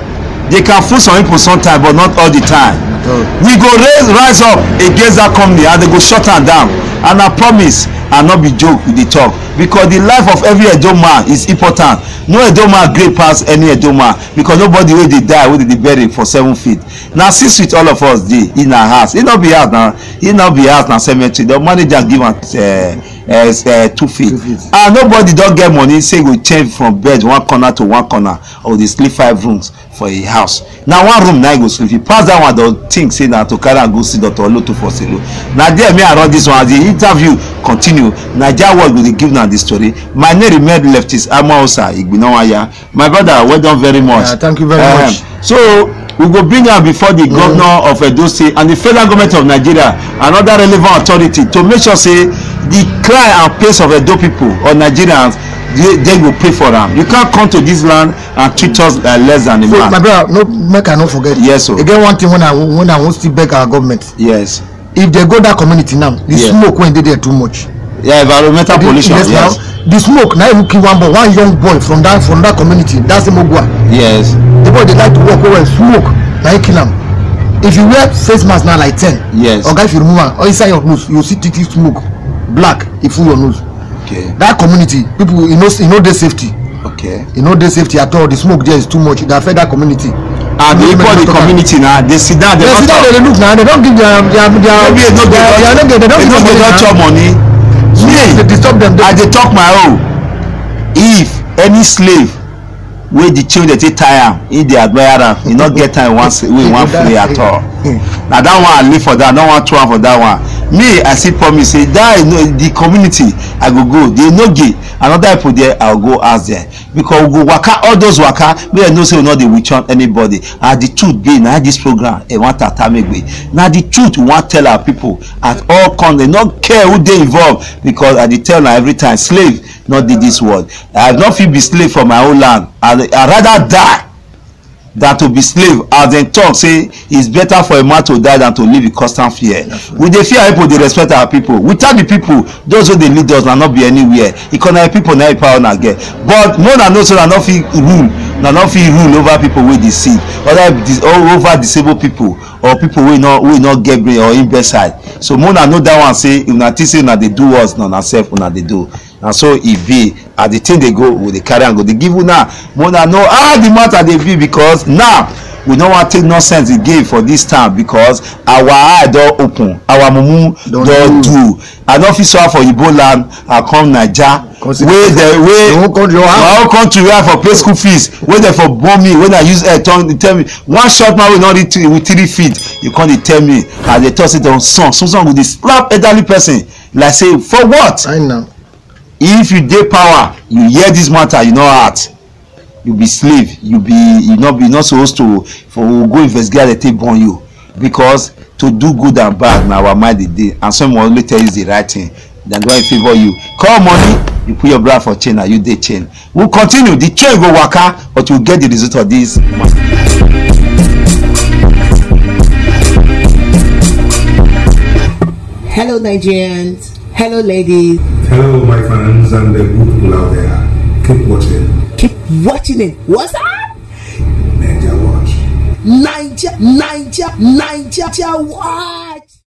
they can fool some people sometimes, but not all the time. We go rise up against that company and they go shut them down. And I promise and not be joke with the talk, because the life of every Edo man is important. No Edo man great pass any Edo man, because nobody will they die will they bury for 7 feet. Now since with all of us dey in our house, it not be house now, it not be house now cemetery. The manager give us 2 feet. And nobody don't get money say we change from bed one corner to one corner, or they sleep 5 rooms for a house. Now one room now go sleep. You pass that one, don't think say now to carry and go see Dr. Oloto for sale. Now there me around this one as the interview continue. NAIJA world will give now the story. My name remain leftist Asemota Nosa. My brother, well done very much. Thank you very much. So we go bring her before the governor of Edo State and the federal government of Nigeria and other relevant authority to make sure say the cry and pace of Edo people or Nigerians they will pay for them. You can't come to this land and treat us less than a man. My brother, no make I not forget. Yes, sir. Again, one thing when I want to beg our government. Yes. If they go that community now, the smoke when they there too much. Yeah, environmental pollution. Yes. Now, the smoke now you kill one young boy from that community. That's the Mogua. Yes. The boy they like to walk over and smoke. Now you kill them. If you wear face mask now like 10. Yes. Or guys you remove or inside your nose, you see thick smoke, black. It full your nose. Okay. That community, people you know their safety. Okay. You know their safety at all. The smoke there is too much. They affect that community. And they call the community now. They sit down. They look now. They don't give their they don't get money. Me me they disturb them. I dey talk my own. If any slave wey the chain dey take tie am, he dey admire am, he no get time wey he wan free at all. Na that one I live for that, I no wan throw am for that one. Me, I still promise say that the community I go they no get another people there, I go ask them, because we go waka all those waka wey I know say we no dey witch hunt anybody. And the truth be na this program e wan tata megbe. Na the truth we wan tell our people at all cost. They no care who dey involved, because I dey tell na every time slave not dey this world. I have not fit be slave for my own land. I rather die than to be slave. As dem talk say it's better for a man to die than to live in constant fear. We dey fear people, dey respect our people. Without the people, those who dey lead us na not be anywhere. Economic people na power na get. But more than no, so na not fit rule. Na not fit rule over people wey dey sick, over disabled people or people wey no get brain or imbecile. So more than know that one say if na think say una dey do us, na self una dey do. And so e be as the thing dey go, we dey carry am go. Dey give una more than know how the matter dey be, because now we no wan take nonsense again for this time, because our eye don open, our mumu don do. I no fit suffer for Igbo land, I come Naija wey my own country where I for pay school fees, wey dem for born me, when I use air tell me one short man wey no reach with 3 feet, you come dey tell me as dey talk say don son go dey slap elderly person like say for what? I know. If you dey power, you hear this matter, you no act, you be slave, you not supposed to for go investigate they take born you, because to do good and bad na our mind dey dey, and some will only tell you the right thing than the one favor you. Call money, you put your blood for chain and you dey chain. We'll continue, the train go waka, but you get the result of this. Hello Nigerians, hello ladies. Hello my fans and the good people out there. Keep watching. Keep watching it. What's up? NAIJA Watch. NAIJA Watch.